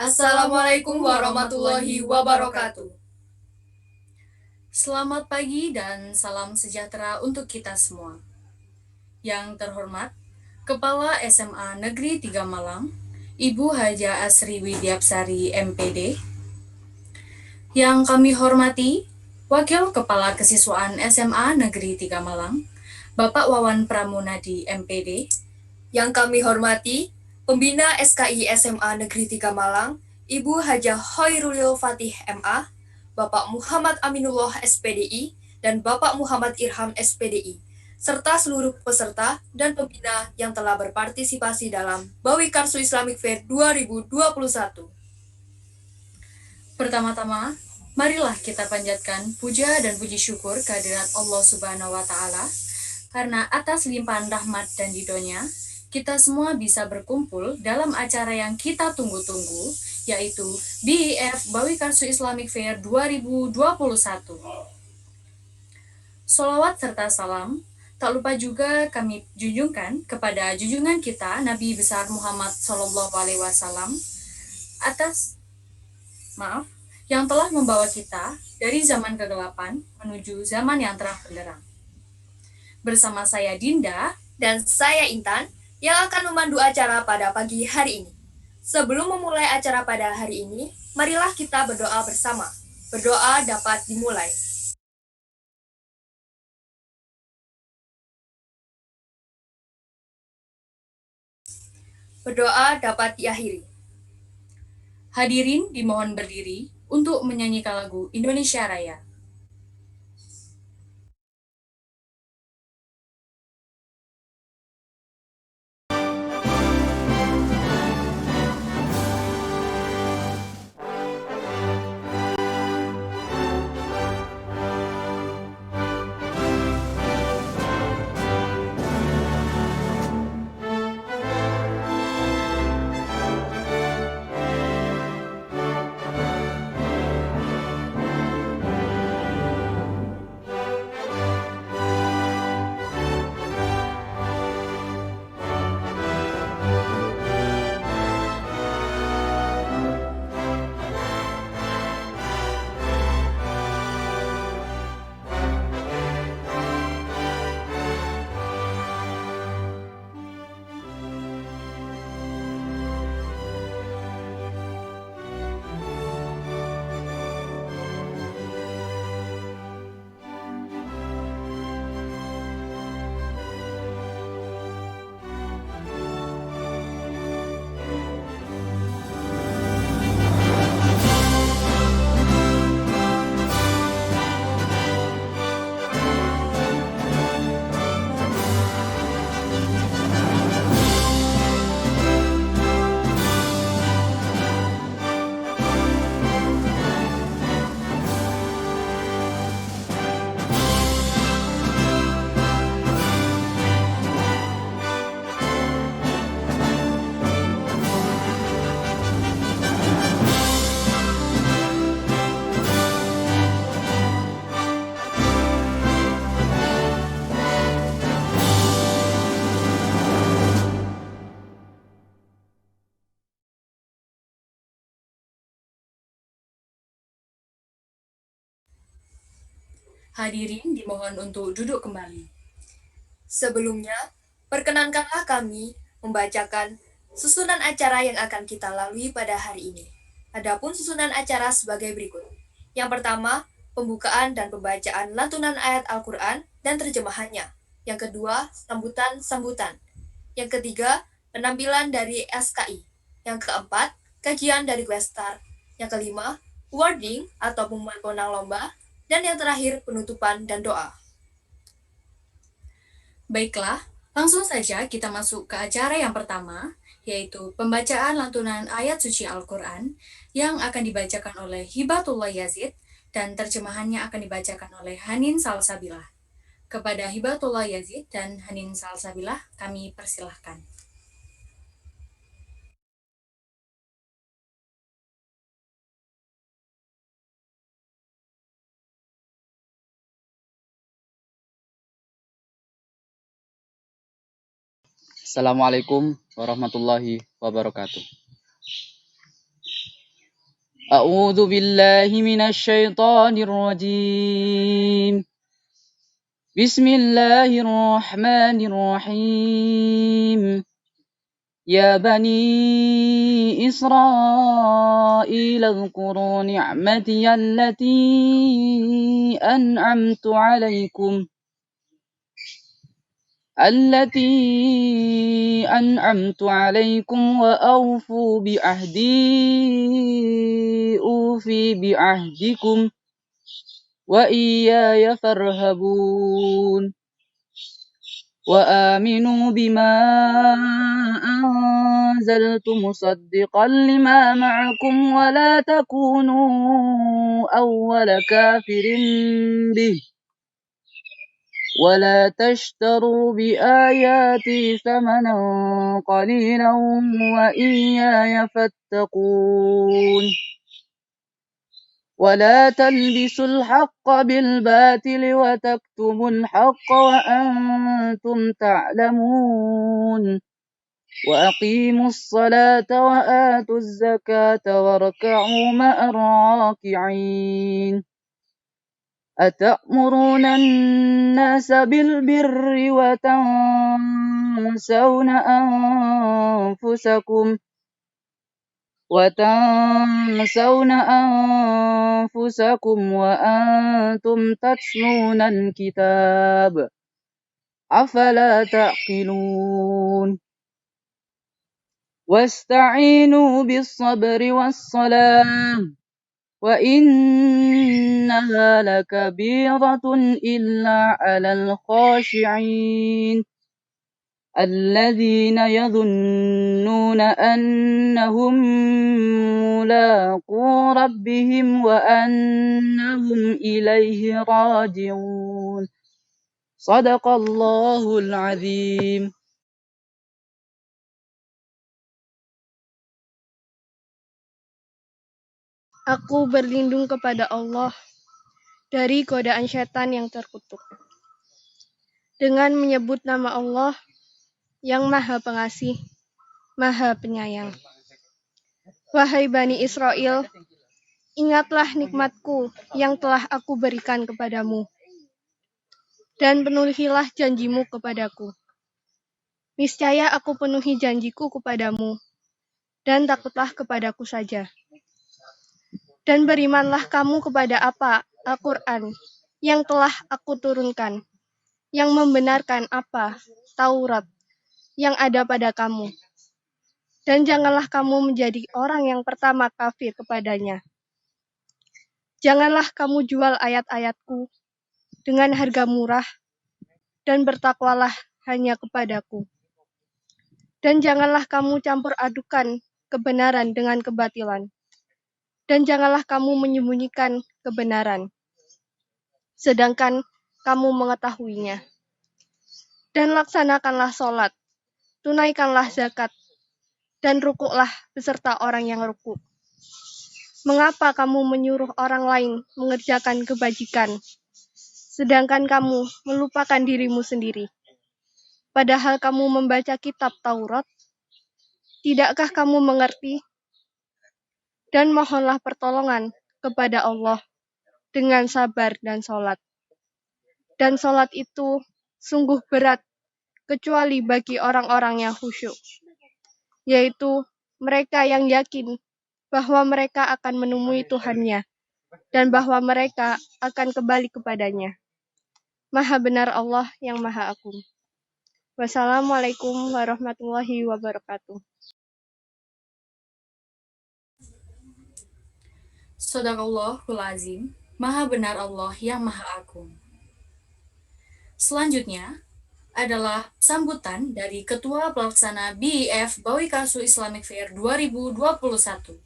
Assalamualaikum warahmatullahi wabarakatuh. Selamat pagi dan salam sejahtera untuk kita semua. Yang terhormat, Kepala SMA Negeri 3 Malang, Ibu Haja Asri Widyapsari MPD. Yang kami hormati, Wakil Kepala Kesiswaan SMA Negeri 3 Malang, Bapak Wawan Pramunadi MPD. Yang kami hormati, Pembina SKI SMA Negeri 3 Malang, Ibu Hajah Hoirulil Fatih MA, Bapak Muhammad Aminullah SPDI, dan Bapak Muhammad Irham SPDI, serta seluruh peserta dan pembina yang telah berpartisipasi dalam Bawi Karsu Islamic Fair 2021. Pertama-tama, marilah kita panjatkan puja dan puji syukur kehadirat Allah Subhanahu wa Ta'ala, karena atas limpahan rahmat dan ridhonya, kita semua bisa berkumpul dalam acara yang kita tunggu-tunggu, yaitu BIF Bawi Karsu Islamic Fair 2021. Sholawat serta salam, tak lupa juga kami junjungkan kepada junjungan kita Nabi besar Muhammad SAW yang telah membawa kita dari zaman kegelapan menuju zaman yang terang benderang. Bersama saya Dinda dan saya Intan yang akan memandu acara pada pagi hari ini. Sebelum memulai acara pada hari ini, marilah kita berdoa bersama. Berdoa dapat dimulai. Berdoa dapat diakhiri. Hadirin dimohon berdiri untuk menyanyikan lagu Indonesia Raya. Hadirin dimohon untuk duduk kembali. Sebelumnya, perkenankanlah kami membacakan susunan acara yang akan kita lalui pada hari ini. Adapun susunan acara sebagai berikut. Yang pertama, pembukaan dan pembacaan lantunan ayat Al-Quran dan terjemahannya. Yang kedua, sambutan-sambutan. Yang ketiga, penampilan dari SKI. Yang keempat, kajian dari Questar. Yang kelima, wording atau pengumuman pemenang lomba. Dan yang terakhir, penutupan dan doa. Baiklah, langsung saja kita masuk ke acara yang pertama, yaitu pembacaan lantunan ayat suci Al-Quran yang akan dibacakan oleh Hibatullah Yazid dan terjemahannya akan dibacakan oleh Hanin Salsabilah. Kepada Hibatullah Yazid dan Hanin Salsabilah, kami persilahkan. Assalamualaikum warahmatullahi wabarakatuh. أعوذ بالله من الشيطان الرجيم. بسم الله الرحمن الرحيم. يا بني إسرائيل اذكروا نعمتي التي أنعمت عليكم وأوفوا بعهدي أوفي بعهدكم وإياي فارهبون وآمنوا بما أنزلت مصدقا لما معكم ولا تكونوا أول كافر به ولا تشتروا بآياتي ثمنا قليلا وإياي فاتقون ولا تلبسوا الحق بالباطل وتكتموا الحق وأنتم تعلمون وأقيموا الصلاة وآتوا الزكاة واركعوا مع الراكعين أتأمرون الناس بالبر وتنسون أنفسكم وأنتم تتلون الكتاب أفلا تعقلون واستعينوا بالصبر والصلاة وإنها لكبيرة إلا على الخاشعين الذين يظنون أنهم ملاقو ربهم وأنهم إليه راجعون صدق الله العظيم. Aku berlindung kepada Allah dari godaan syaitan yang terkutuk. Dengan menyebut nama Allah yang Maha Pengasih, Maha Penyayang. Wahai Bani Israel, ingatlah nikmatku yang telah aku berikan kepadamu, dan penuhilah janjimu kepadaku. Niscaya aku penuhi janjiku kepadamu, dan takutlah kepadaku saja. Dan berimanlah kamu kepada apa? Al-Quran yang telah aku turunkan, yang membenarkan apa? Taurat yang ada pada kamu. Dan janganlah kamu menjadi orang yang pertama kafir kepadanya. Janganlah kamu jual ayat-ayatku dengan harga murah, dan bertakwalah hanya kepadaku. Dan janganlah kamu campur adukan kebenaran dengan kebatilan. Dan janganlah kamu menyembunyikan kebenaran, sedangkan kamu mengetahuinya. Dan laksanakanlah sholat, tunaikanlah zakat, dan rukuklah beserta orang yang rukuk. Mengapa kamu menyuruh orang lain mengerjakan kebajikan, sedangkan kamu melupakan dirimu sendiri? Padahal kamu membaca kitab Taurat, tidakkah kamu mengerti? Dan mohonlah pertolongan kepada Allah dengan sabar dan sholat. Dan sholat itu sungguh berat, kecuali bagi orang-orang yang khusyuk, yaitu mereka yang yakin bahwa mereka akan menemui Tuhannya, dan bahwa mereka akan kembali kepadanya. Maha benar Allah yang Maha Agung. Wassalamualaikum warahmatullahi wabarakatuh. Sadaqallahul azim, Maha benar Allah yang Maha Agung. Selanjutnya adalah sambutan dari Ketua Pelaksana BIF Bawikasu Islamic Fair 2021.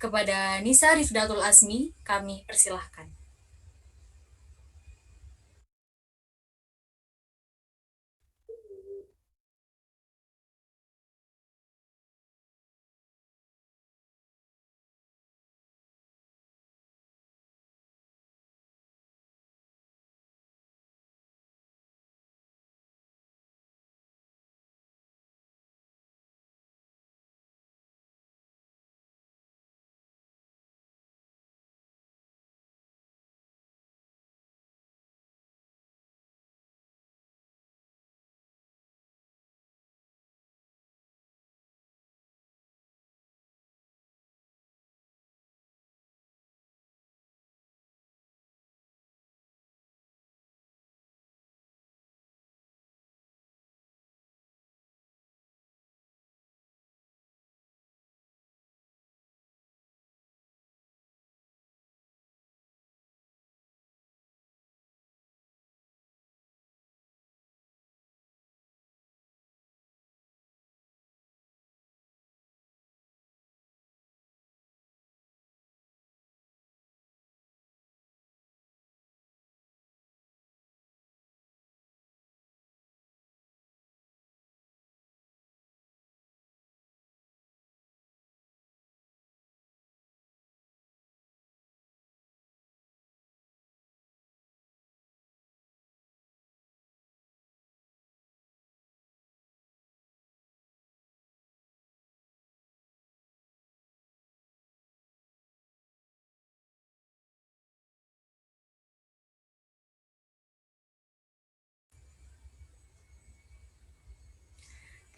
Kepada Nisa Rifdatul Azmi, kami persilahkan.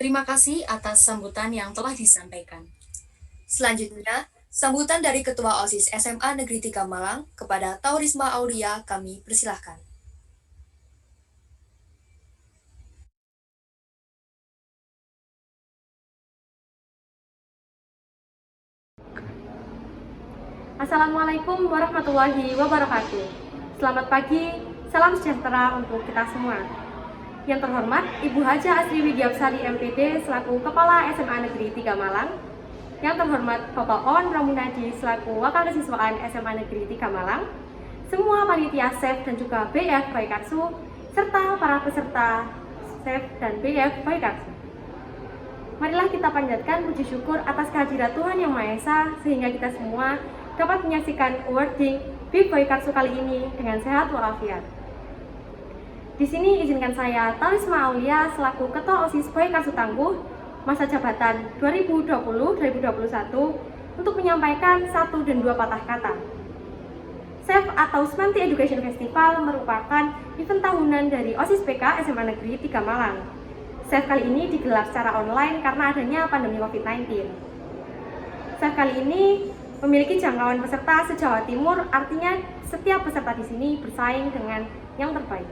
Terima kasih atas sambutan yang telah disampaikan. Selanjutnya, sambutan dari Ketua OSIS SMA Negeri 3 Malang kepada Taurisma Aulia kami persilahkan. Assalamualaikum warahmatullahi wabarakatuh. Selamat pagi, salam sejahtera untuk kita semua. Yang terhormat Ibu Haja Asri Widyapsari MPD selaku Kepala SMA Negeri 3 Malang. Yang terhormat Bapak On Ramunadi selaku Wakil Kesiswaan SMA Negeri 3 Malang. Semua panitia SEF dan juga BF Baikarsu, serta para peserta SEF dan BF Baikarsu. Marilah kita panjatkan puji syukur atas kehadirat Tuhan Yang Maha Esa sehingga kita semua dapat menyaksikan awarding BIF Baikarsu kali ini dengan sehat walafiat. Di sini izinkan saya Taurisma Aulia selaku Ketua OSIS Baikarsu Tangguh masa jabatan 2020-2021 untuk menyampaikan 1 dan 2 patah kata. SEF atau Semanti Education Festival merupakan event tahunan dari OSIS PK SMA Negeri 3 Malang. SEF kali ini digelar secara online karena adanya pandemi COVID-19. SEF kali ini memiliki jangkauan peserta se-Jawa Timur, artinya setiap peserta di sini bersaing dengan yang terbaik.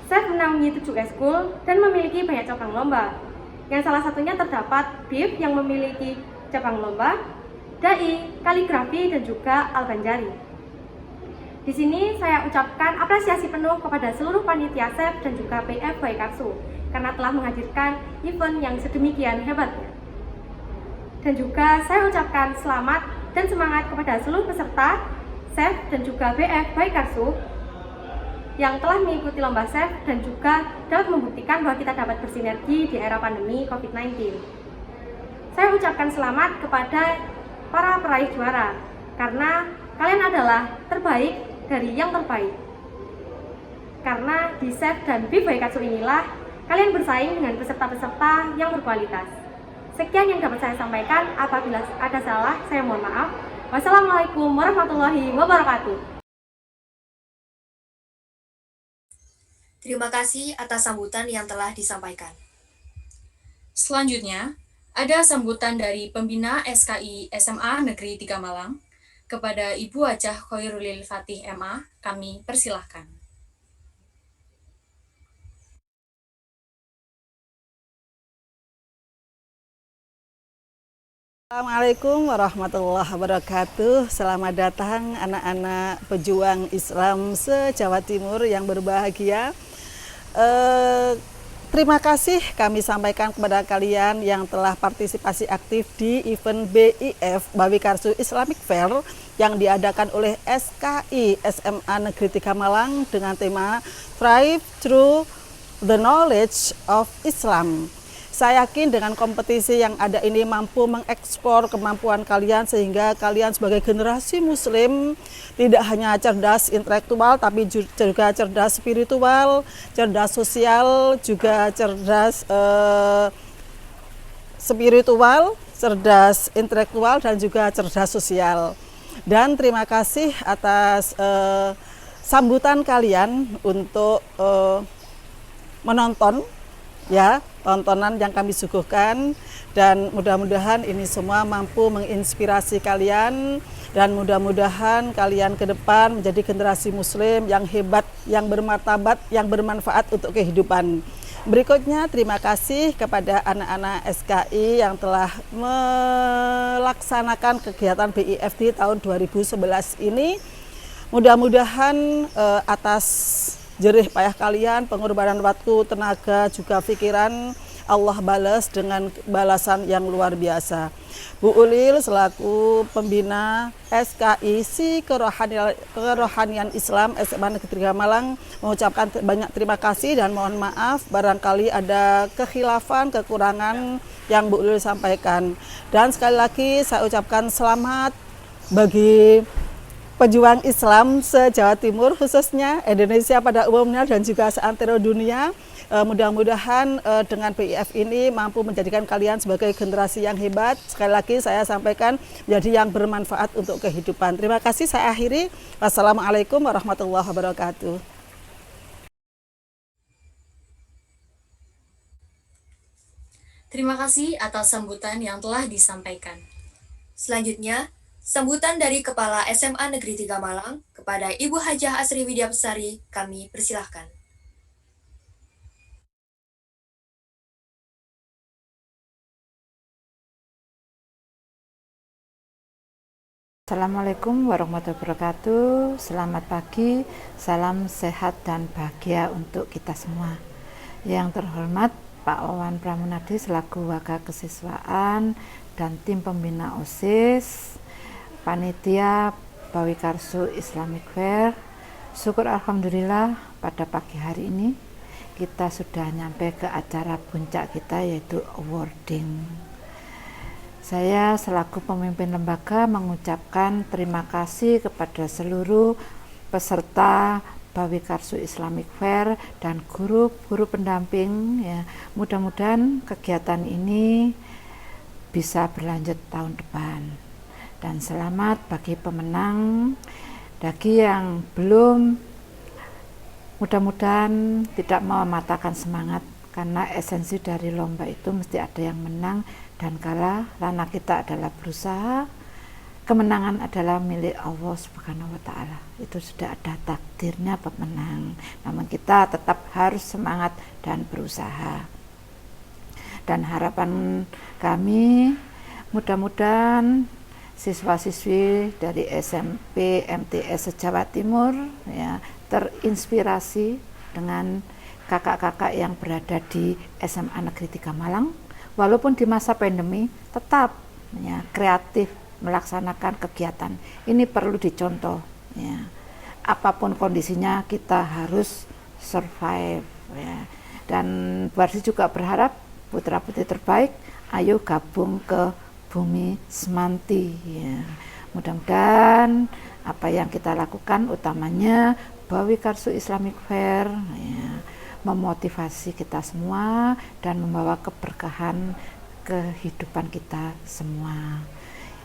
SEF menaungi 7 eskul dan memiliki banyak cabang lomba. Yang salah satunya terdapat BIF yang memiliki cabang lomba, dai, kaligrafi, dan juga albanjari. Di sini saya ucapkan apresiasi penuh kepada seluruh panitia SEF dan juga BF Baikarsu karena telah menghadirkan event yang sedemikian hebatnya. Dan juga saya ucapkan selamat dan semangat kepada seluruh peserta SEF dan juga BF Baikarsu yang telah mengikuti lomba SEF dan juga dapat membuktikan bahwa kita dapat bersinergi di era pandemi COVID-19. Saya ucapkan selamat kepada para peraih juara karena kalian adalah terbaik dari yang terbaik. Karena di SEF dan BIF Baikarsu inilah kalian bersaing dengan peserta-peserta yang berkualitas. Sekian yang dapat saya sampaikan, apabila ada salah, saya mohon maaf. Wassalamualaikum warahmatullahi wabarakatuh. Terima kasih atas sambutan yang telah disampaikan. Selanjutnya, ada sambutan dari Pembina SKI SMA Negeri 3 Malang kepada Ibu Hajah Khoirulil Fatih MA, kami persilahkan. Assalamualaikum warahmatullahi wabarakatuh. Selamat datang anak-anak pejuang Islam se-Jawa Timur yang berbahagia. Terima kasih kami sampaikan kepada kalian yang telah partisipasi aktif di event BIF Baikarsu Islamic Fair yang diadakan oleh SKI SMA Negeri 3 Malang dengan tema Thrive Through the Knowledge of Islam. Saya yakin dengan kompetisi yang ada ini mampu mengekspor kemampuan kalian sehingga kalian sebagai generasi muslim tidak hanya cerdas intelektual tapi juga cerdas spiritual, cerdas sosial, juga cerdas spiritual, cerdas intelektual dan juga cerdas sosial. Dan terima kasih atas sambutan kalian untuk menonton ya tontonan yang kami suguhkan, dan mudah-mudahan ini semua mampu menginspirasi kalian dan mudah-mudahan kalian ke depan menjadi generasi muslim yang hebat, yang bermartabat, yang bermanfaat untuk kehidupan. Berikutnya terima kasih kepada anak-anak SKI yang telah melaksanakan kegiatan BIF di tahun 2011 ini. Mudah-mudahan atas jerih payah kalian, pengorbanan waktu, tenaga, juga pikiran, Allah balas dengan balasan yang luar biasa. Bu Ulil selaku pembina SKI Si Kerohanian Islam SMA Negeri 3 Malang mengucapkan banyak terima kasih dan mohon maaf barangkali ada kekhilafan, kekurangan yang Bu Ulil sampaikan. Dan sekali lagi saya ucapkan selamat bagi pejuang Islam se-Jawa Timur, khususnya Indonesia pada umumnya dan juga seantero dunia. Mudah-mudahan dengan BIF ini mampu menjadikan kalian sebagai generasi yang hebat. Sekali lagi saya sampaikan menjadi yang bermanfaat untuk kehidupan. Terima kasih, saya akhiri. Wassalamualaikum warahmatullahi wabarakatuh. Terima kasih atas sambutan yang telah disampaikan. Selanjutnya, sambutan dari Kepala SMA Negeri 3 Malang kepada Ibu Hajah Asri Widyapsari kami persilahkan. Assalamualaikum warahmatullahi wabarakatuh. Selamat pagi, salam sehat dan bahagia untuk kita semua. Yang terhormat Pak Wawan Pramunadi selaku Wakil Kesiswaan dan tim pembina OSIS, Panitia Bawi Karsu Islamic Fair. Syukur alhamdulillah pada pagi hari ini kita sudah nyampe ke acara puncak kita yaitu awarding. Saya selaku pemimpin lembaga mengucapkan terima kasih kepada seluruh peserta Bawi Karsu Islamic Fair dan guru-guru pendamping ya. Mudah-mudahan kegiatan ini bisa berlanjut tahun depan. Dan selamat bagi pemenang. Bagi yang belum, mudah-mudahan tidak mematahkan semangat karena esensi dari lomba itu mesti ada yang menang dan kalah, karena kita adalah berusaha. Kemenangan adalah milik Allah Subhanahu wa Ta'ala. Itu sudah ada takdirnya pemenang. Namun kita tetap harus semangat dan berusaha. Dan harapan kami mudah-mudahan siswa-siswi dari SMP MTS Jawa Timur ya, terinspirasi dengan kakak-kakak yang berada di SMA Negeri 3 Malang. Walaupun di masa pandemi tetap ya, kreatif melaksanakan kegiatan. Ini perlu dicontoh ya. Apapun kondisinya kita harus survive ya. Dan Barsi juga berharap putra-putri terbaik ayo gabung ke Bumi Semanti ya. Mudah-mudahan apa yang kita lakukan utamanya Bawi Karsu Islamic Fair ya, memotivasi kita semua dan membawa keberkahan kehidupan kita semua.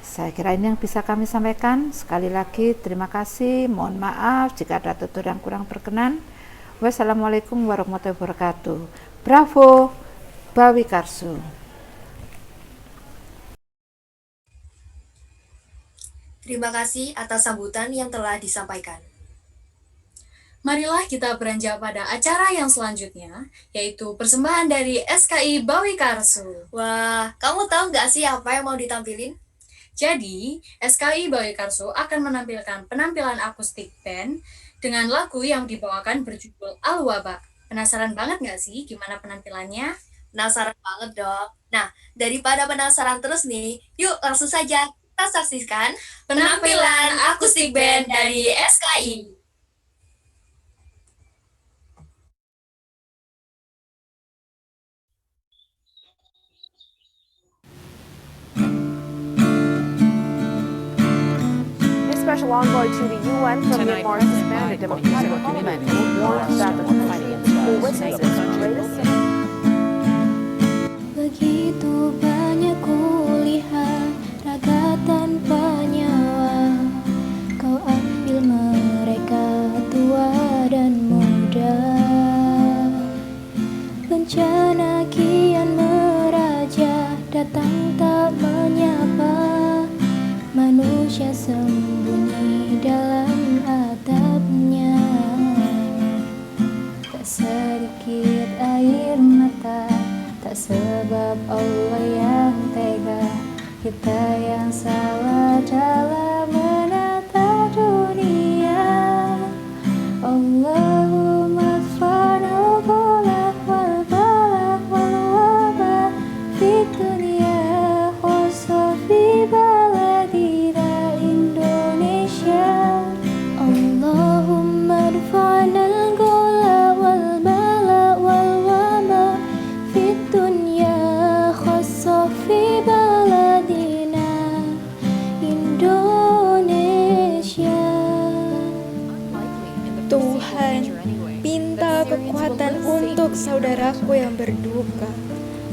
Saya kira ini yang bisa kami sampaikan. Sekali lagi terima kasih, mohon maaf jika ada tutur yang kurang berkenan. Wassalamualaikum warahmatullahi wabarakatuh. Bravo Bawi Karsu. Terima kasih atas sambutan yang telah disampaikan. Marilah kita beranjak pada acara yang selanjutnya, yaitu persembahan dari SKI Bawi Karsu. Wah, kamu tahu nggak sih apa yang mau ditampilin? Jadi, SKI Bawi Karsu akan menampilkan penampilan akustik band dengan lagu yang dibawakan berjudul Al-Waba. Penasaran banget nggak sih gimana penampilannya? Penasaran banget dong. Nah, daripada penasaran terus nih, yuk langsung saja kita saksikan penampilan akustik band dari SKI. Special envoy to the UN from Myanmar's suspended democratic movement warned that the country will witness its greatest. Begitu banyak kulihat raga tanpa nyawa, kau ambil mereka tua dan muda. Bencana kian meraja, datang tak menyapa. Manusia sembunyi dalam atapnya. Tak sedikit air mata, tak sebab Allah yang tega. Kita yang salah dalam menata dunia. Allahumma adfa'na al-ghalaq wal-balaq wal-wabah fid dunya khusussan fi baladina Indonesia. Allahumma adfa'na al-ghalaq wal-balaq wal-wabah fid dunya khusussan fi baladina Indonesia. Tuhan, minta kekuatan untuk saudaraku yang berduka.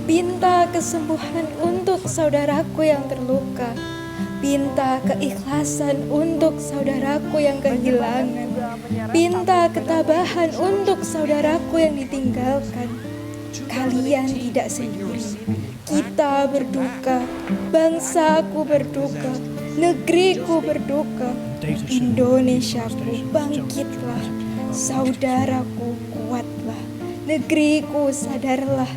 Minta kesembuhan untuk saudaraku yang terluka. Minta keikhlasan untuk saudaraku yang kehilangan. Minta ketabahan untuk saudaraku yang ditinggalkan. Kalian tidak sendiri. Kita berduka, bangsaku berduka, negeriku berduka. Indonesiaku bangkitlah, saudaraku kuatlah, negeriku sadarlah,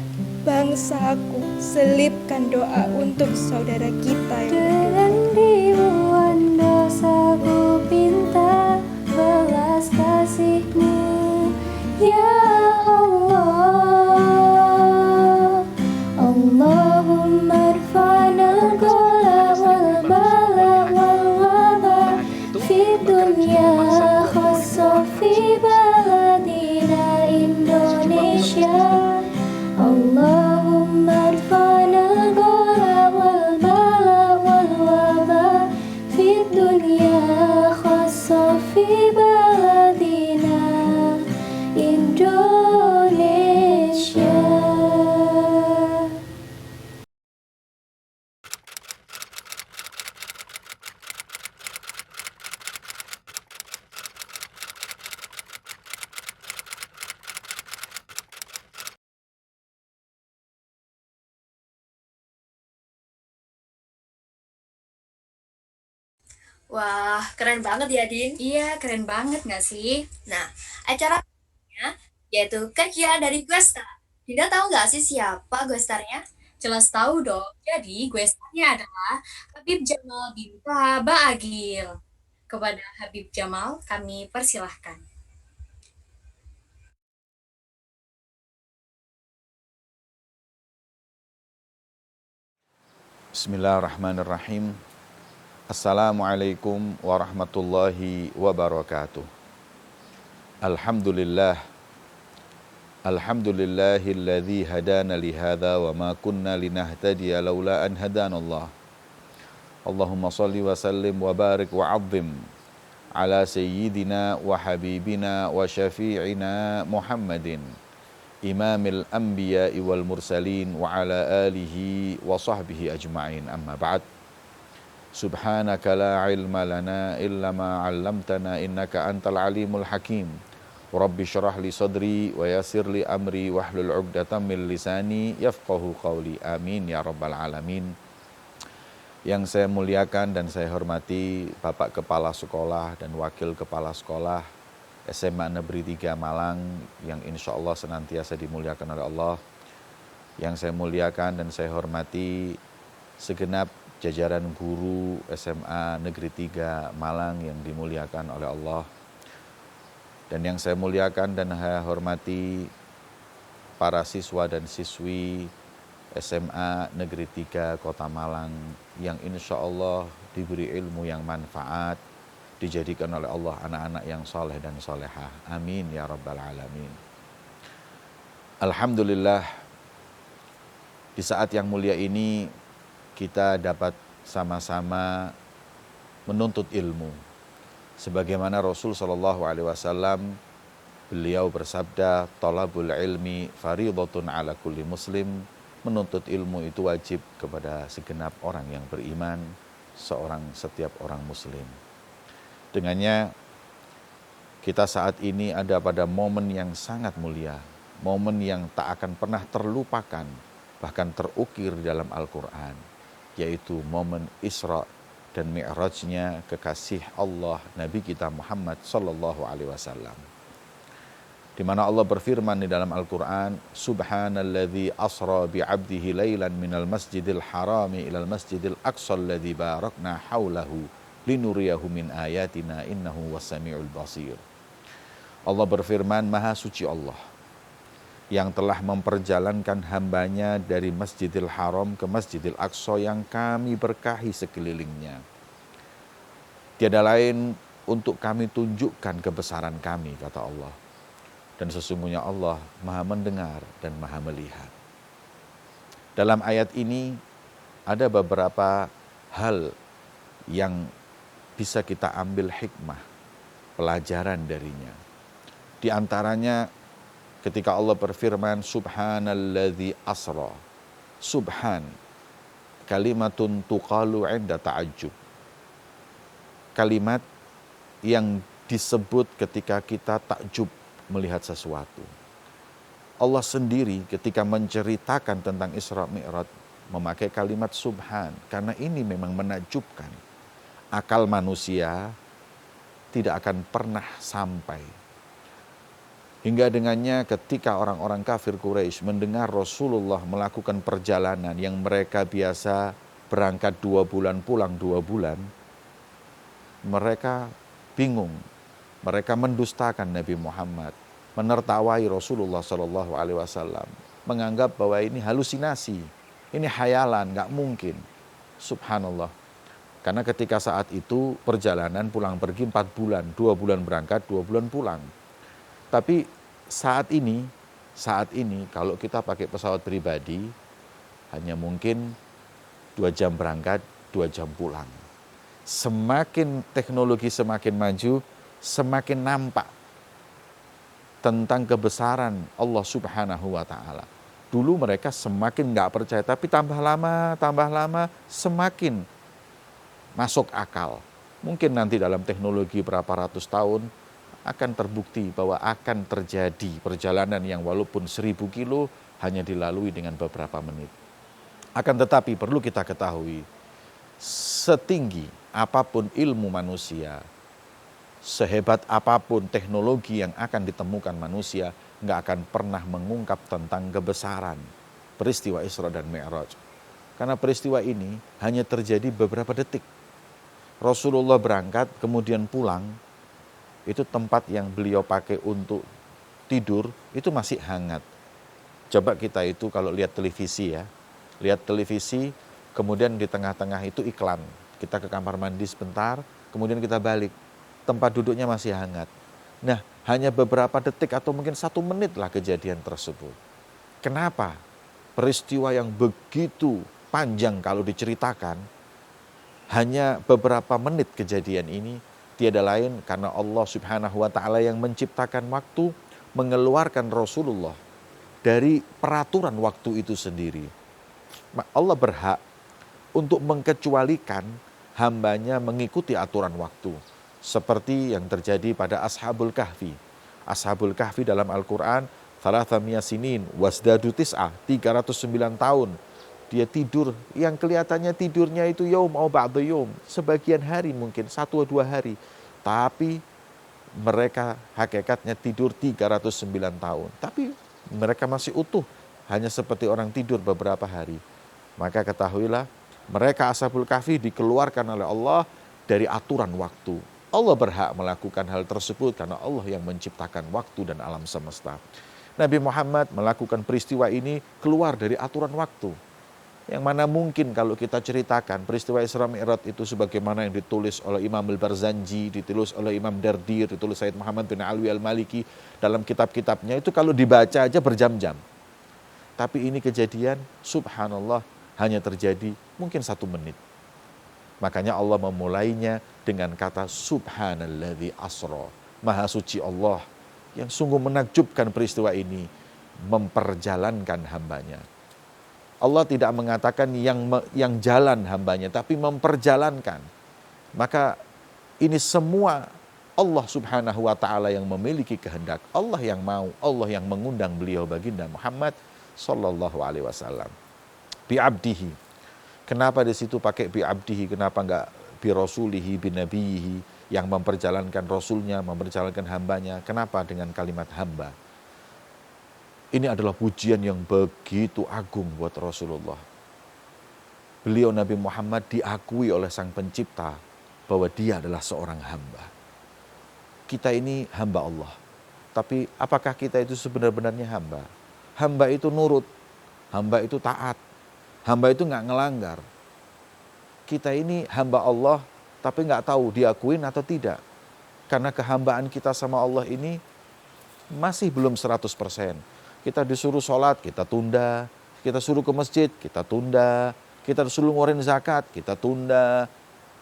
bangsaku selipkan doa untuk saudara kita yang Dengan ribuan dosaku pinta belas kasih-Mu, ya Allah. Allahumma rfa'na al-ghala wal bala wal waba fi dunya khassa fi baladina Indonesia. Allahumma rfa'na al-ghala wal bala wal waba fi dunya khassa fi baladina Indonesia. Wah, keren banget ya, Din. Iya, keren banget nggak sih? Nah, acaranya yaitu kerja dari Guesta. Dinda tahu nggak sih siapa Guestarnya? Jelas tahu dong. Jadi, gue starnya adalah Habib Jamal Binta Baagil. Kepada Habib Jamal, kami persilahkan. Bismillahirrahmanirrahim. Assalamualaikum warahmatullahi wabarakatuh. Alhamdulillah. Alhamdulillahilladzi hadana li hadza wa ma kunna linahtadiya laula an hadanallah. Allahumma salli wa sallim wa barik wa 'azzim ala sayyidina wa habibina wa syafi'ina Muhammadin imamil anbiya'i wal mursalin wa ala alihi wa sahbihi ajma'in, amma ba'd. Subhanaka la ilma lana illa ma 'allamtana innaka antal alimul hakim. Rabbi syrah li sadri wa yassir li amri wahlul 'uqdatam min lisani yafqahu qawli. Amin ya rabbal alamin. Yang saya muliakan dan saya hormati Bapak Kepala Sekolah dan Wakil Kepala Sekolah SMA Negeri 3 Malang yang insya Allah senantiasa dimuliakan oleh Allah. Yang saya muliakan dan saya hormati segenap jajaran guru SMA Negeri 3 Malang yang dimuliakan oleh Allah. Dan yang saya muliakan dan saya hormati para siswa dan siswi SMA Negeri 3 Kota Malang yang insya Allah diberi ilmu yang manfaat, dijadikan oleh Allah anak-anak yang soleh dan solehah. Amin ya rabbal alamin. Alhamdulillah, di saat yang mulia ini kita dapat sama-sama menuntut ilmu. Sebagaimana Rasul SAW, beliau bersabda, "Talabul ilmi faridatun ala kulli muslim." Menuntut ilmu itu wajib kepada segenap orang yang beriman, setiap orang muslim. Dengannya kita saat ini ada pada momen yang sangat mulia, momen yang tak akan pernah terlupakan, bahkan terukir dalam Al-Quran, yaitu momen Isra dan Mi'rajnya kekasih Allah Nabi kita Muhammad sallallahu alaihi wasallam. Di mana Allah berfirman di dalam Al-Quran, Subhanalladzi asra bi'abdihi laylan minal masjidil harami ilal masjidil aqsa alladzi barakna haulahu linuriyahu min ayatina innahu wassami'ul basir. Allah berfirman, Maha suci Allah yang telah memperjalankan hambanya dari Masjidil Haram ke Masjidil Aqsa yang kami berkahi sekelilingnya. Tiada lain untuk kami tunjukkan kebesaran kami, kata Allah. Dan sesungguhnya Allah Maha mendengar dan Maha melihat. Dalam ayat ini ada beberapa hal yang bisa kita ambil hikmah, pelajaran darinya. Di antaranya ketika Allah berfirman, Subhanalladzi asra. Subhan, kalimatun tuqalu 'inda ta'ajjub. Kalimat yang disebut ketika kita takjub melihat sesuatu. Allah sendiri ketika menceritakan tentang Isra Mi'raj memakai kalimat subhan, karena ini memang menakjubkan. Akal manusia tidak akan pernah sampai. Hingga dengannya ketika orang-orang kafir Quraisy mendengar Rasulullah melakukan perjalanan yang mereka biasa berangkat 2 bulan, pulang 2 bulan, mereka bingung. Mereka mendustakan Nabi Muhammad, menertawai Rasulullah SAW, menganggap bahwa ini halusinasi, ini hayalan, nggak mungkin. Subhanallah. Karena ketika saat itu perjalanan pulang pergi 4 bulan, 2 bulan berangkat, 2 bulan pulang. Tapi saat ini kalau kita pakai pesawat pribadi, hanya mungkin 2 jam berangkat, 2 jam pulang. Semakin teknologi semakin maju, semakin nampak tentang kebesaran Allah Subhanahu wa Ta'ala. Dulu mereka semakin nggak percaya, tapi tambah lama semakin masuk akal. Mungkin nanti dalam teknologi berapa ratus tahun akan terbukti bahwa akan terjadi perjalanan yang walaupun 1000 kilo hanya dilalui dengan beberapa menit. Akan tetapi perlu kita ketahui, setinggi apapun ilmu manusia, sehebat apapun teknologi yang akan ditemukan manusia, nggak akan pernah mengungkap tentang kebesaran peristiwa Isra dan Mi'raj. Karena peristiwa ini hanya terjadi beberapa detik. Rasulullah berangkat kemudian pulang, itu tempat yang beliau pakai untuk tidur itu masih hangat. Coba kita itu kalau lihat televisi ya, lihat televisi kemudian di tengah-tengah itu iklan. Kita ke kamar mandi sebentar, kemudian kita balik, tempat duduknya masih hangat. Nah, hanya beberapa detik atau mungkin 1 menit lah kejadian tersebut. Kenapa? Peristiwa yang begitu panjang kalau diceritakan, hanya beberapa menit kejadian ini, tiada lain karena Allah Subhanahu wa Ta'ala yang menciptakan waktu, mengeluarkan Rasulullah dari peraturan waktu itu sendiri. Allah berhak untuk mengkecualikan hambanya mengikuti aturan waktu. Seperti yang terjadi pada Ashabul Kahfi. Ashabul Kahfi dalam Al-Quran, 300 sinin, wasdadu tis'ah, 309 tahun. Dia tidur, yang kelihatannya tidurnya itu yaum au ba'da yaum, sebagian hari mungkin, 1 atau 2 hari. Tapi mereka hakikatnya tidur 309 tahun. Tapi mereka masih utuh, hanya seperti orang tidur beberapa hari. Maka ketahuilah, mereka Ashabul Kahfi dikeluarkan oleh Allah dari aturan waktu. Allah berhak melakukan hal tersebut karena Allah yang menciptakan waktu dan alam semesta. Nabi Muhammad melakukan peristiwa ini keluar dari aturan waktu. Yang mana mungkin kalau kita ceritakan peristiwa Isra Mi'raj itu sebagaimana yang ditulis oleh Imam Al-Barzanji, ditulis oleh Imam Dardir, ditulis Sayyid Muhammad bin Alwi Al-Maliki dalam kitab-kitabnya, itu kalau dibaca aja berjam-jam. Tapi ini kejadian subhanallah hanya terjadi mungkin 1 menit. Makanya Allah memulainya dengan kata subhanalladzi asra. Maha suci Allah yang sungguh menakjubkan peristiwa ini memperjalankan hambanya. Allah tidak mengatakan yang jalan hambanya, tapi memperjalankan. Maka ini semua Allah Subhanahu wa Ta'ala yang memiliki kehendak. Allah yang mau, Allah yang mengundang beliau baginda Muhammad sallallahu alaihi wasallam. Bi abdihi. Kenapa di situ pakai bi abdihi? Kenapa enggak bi rasulihi, bi nabiyihi, yang memperjalankan rasulnya, memperjalankan hambanya? Kenapa dengan kalimat hamba? Ini adalah pujian yang begitu agung buat Rasulullah. Beliau Nabi Muhammad diakui oleh Sang Pencipta bahwa dia adalah seorang hamba. Kita ini hamba Allah. Tapi apakah kita itu sebenarnya hamba? Hamba itu nurut, hamba itu taat, hamba itu nggak ngelanggar. Kita ini hamba Allah, tapi nggak tahu diakuin atau tidak. Karena kehambaan kita sama Allah ini masih belum 100%. Kita disuruh sholat, kita tunda. Kita suruh ke masjid, kita tunda. Kita disuruh ngeluarin zakat, kita tunda.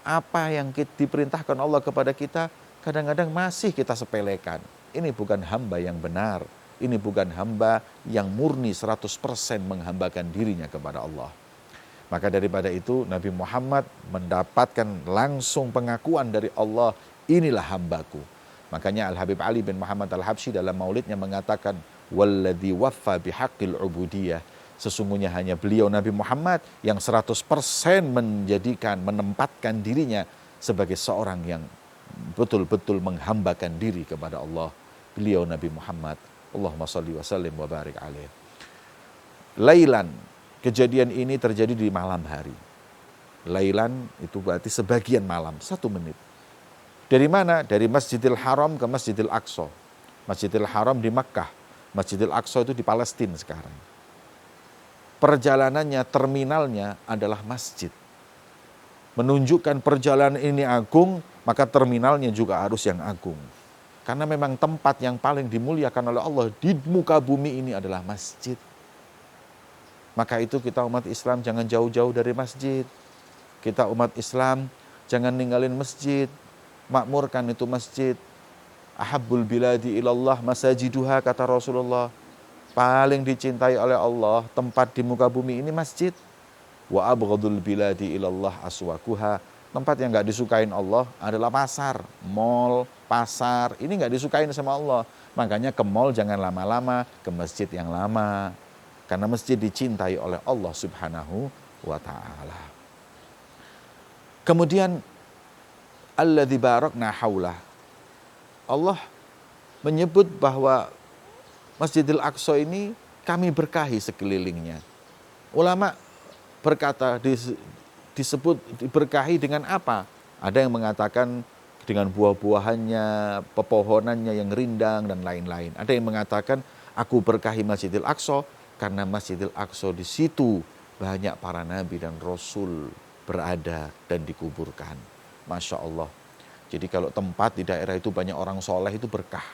Apa yang diperintahkan Allah kepada kita, kadang-kadang masih kita sepelekan. Ini bukan hamba yang benar. Ini bukan hamba yang murni 100% menghambakan dirinya kepada Allah. Maka daripada itu Nabi Muhammad mendapatkan langsung pengakuan dari Allah, inilah hambaku. Makanya Al-Habib Ali bin Muhammad Al-Habsyi dalam maulidnya mengatakan, walladzi waffa bihaqqil ubudiyah. Sesungguhnya hanya beliau Nabi Muhammad yang 100% menempatkan dirinya sebagai seorang yang betul-betul menghambakan diri kepada Allah. Beliau Nabi Muhammad. Allahumma salli wa sallim wa barik alaih. Lailan, kejadian ini terjadi di malam hari. Lailan itu berarti sebagian malam, 1 menit. Dari mana? Dari Masjidil Haram ke Masjidil Aqsa. Masjidil Haram di Makkah, Masjidil Aqsa itu di Palestina sekarang. Perjalanannya, terminalnya adalah masjid. Menunjukkan perjalanan ini agung, maka terminalnya juga harus yang agung. Karena memang tempat yang paling dimuliakan oleh Allah di muka bumi ini adalah masjid. Maka itu kita umat Islam jangan jauh-jauh dari masjid. Kita umat Islam jangan ninggalin masjid. Makmurkan itu masjid. Ahabbul biladi ilallah masajiduha, kata Rasulullah. Paling dicintai oleh Allah tempat di muka bumi ini masjid. Wa abghadul biladi ilallah aswakuha. Tempat yang gak disukain Allah adalah pasar, mall, pasar. Ini gak disukain sama Allah. Makanya ke mall jangan lama-lama, ke masjid yang lama. Karena masjid dicintai oleh Allah Subhanahu wa ta'ala. Kemudian alladzi barakna haulah. Allah menyebut bahwa Masjidil Aqsa ini kami berkahi sekelilingnya. Ulama berkata disebut diberkahi dengan apa? Ada yang mengatakan dengan buah-buahannya, pepohonannya yang rindang dan lain-lain. Ada yang mengatakan aku berkahi Masjidil Aqsa karena Masjidil Aqsa di situ banyak para nabi dan rasul berada dan dikuburkan. Masya Allah. Jadi kalau tempat di daerah itu banyak orang soleh itu berkah.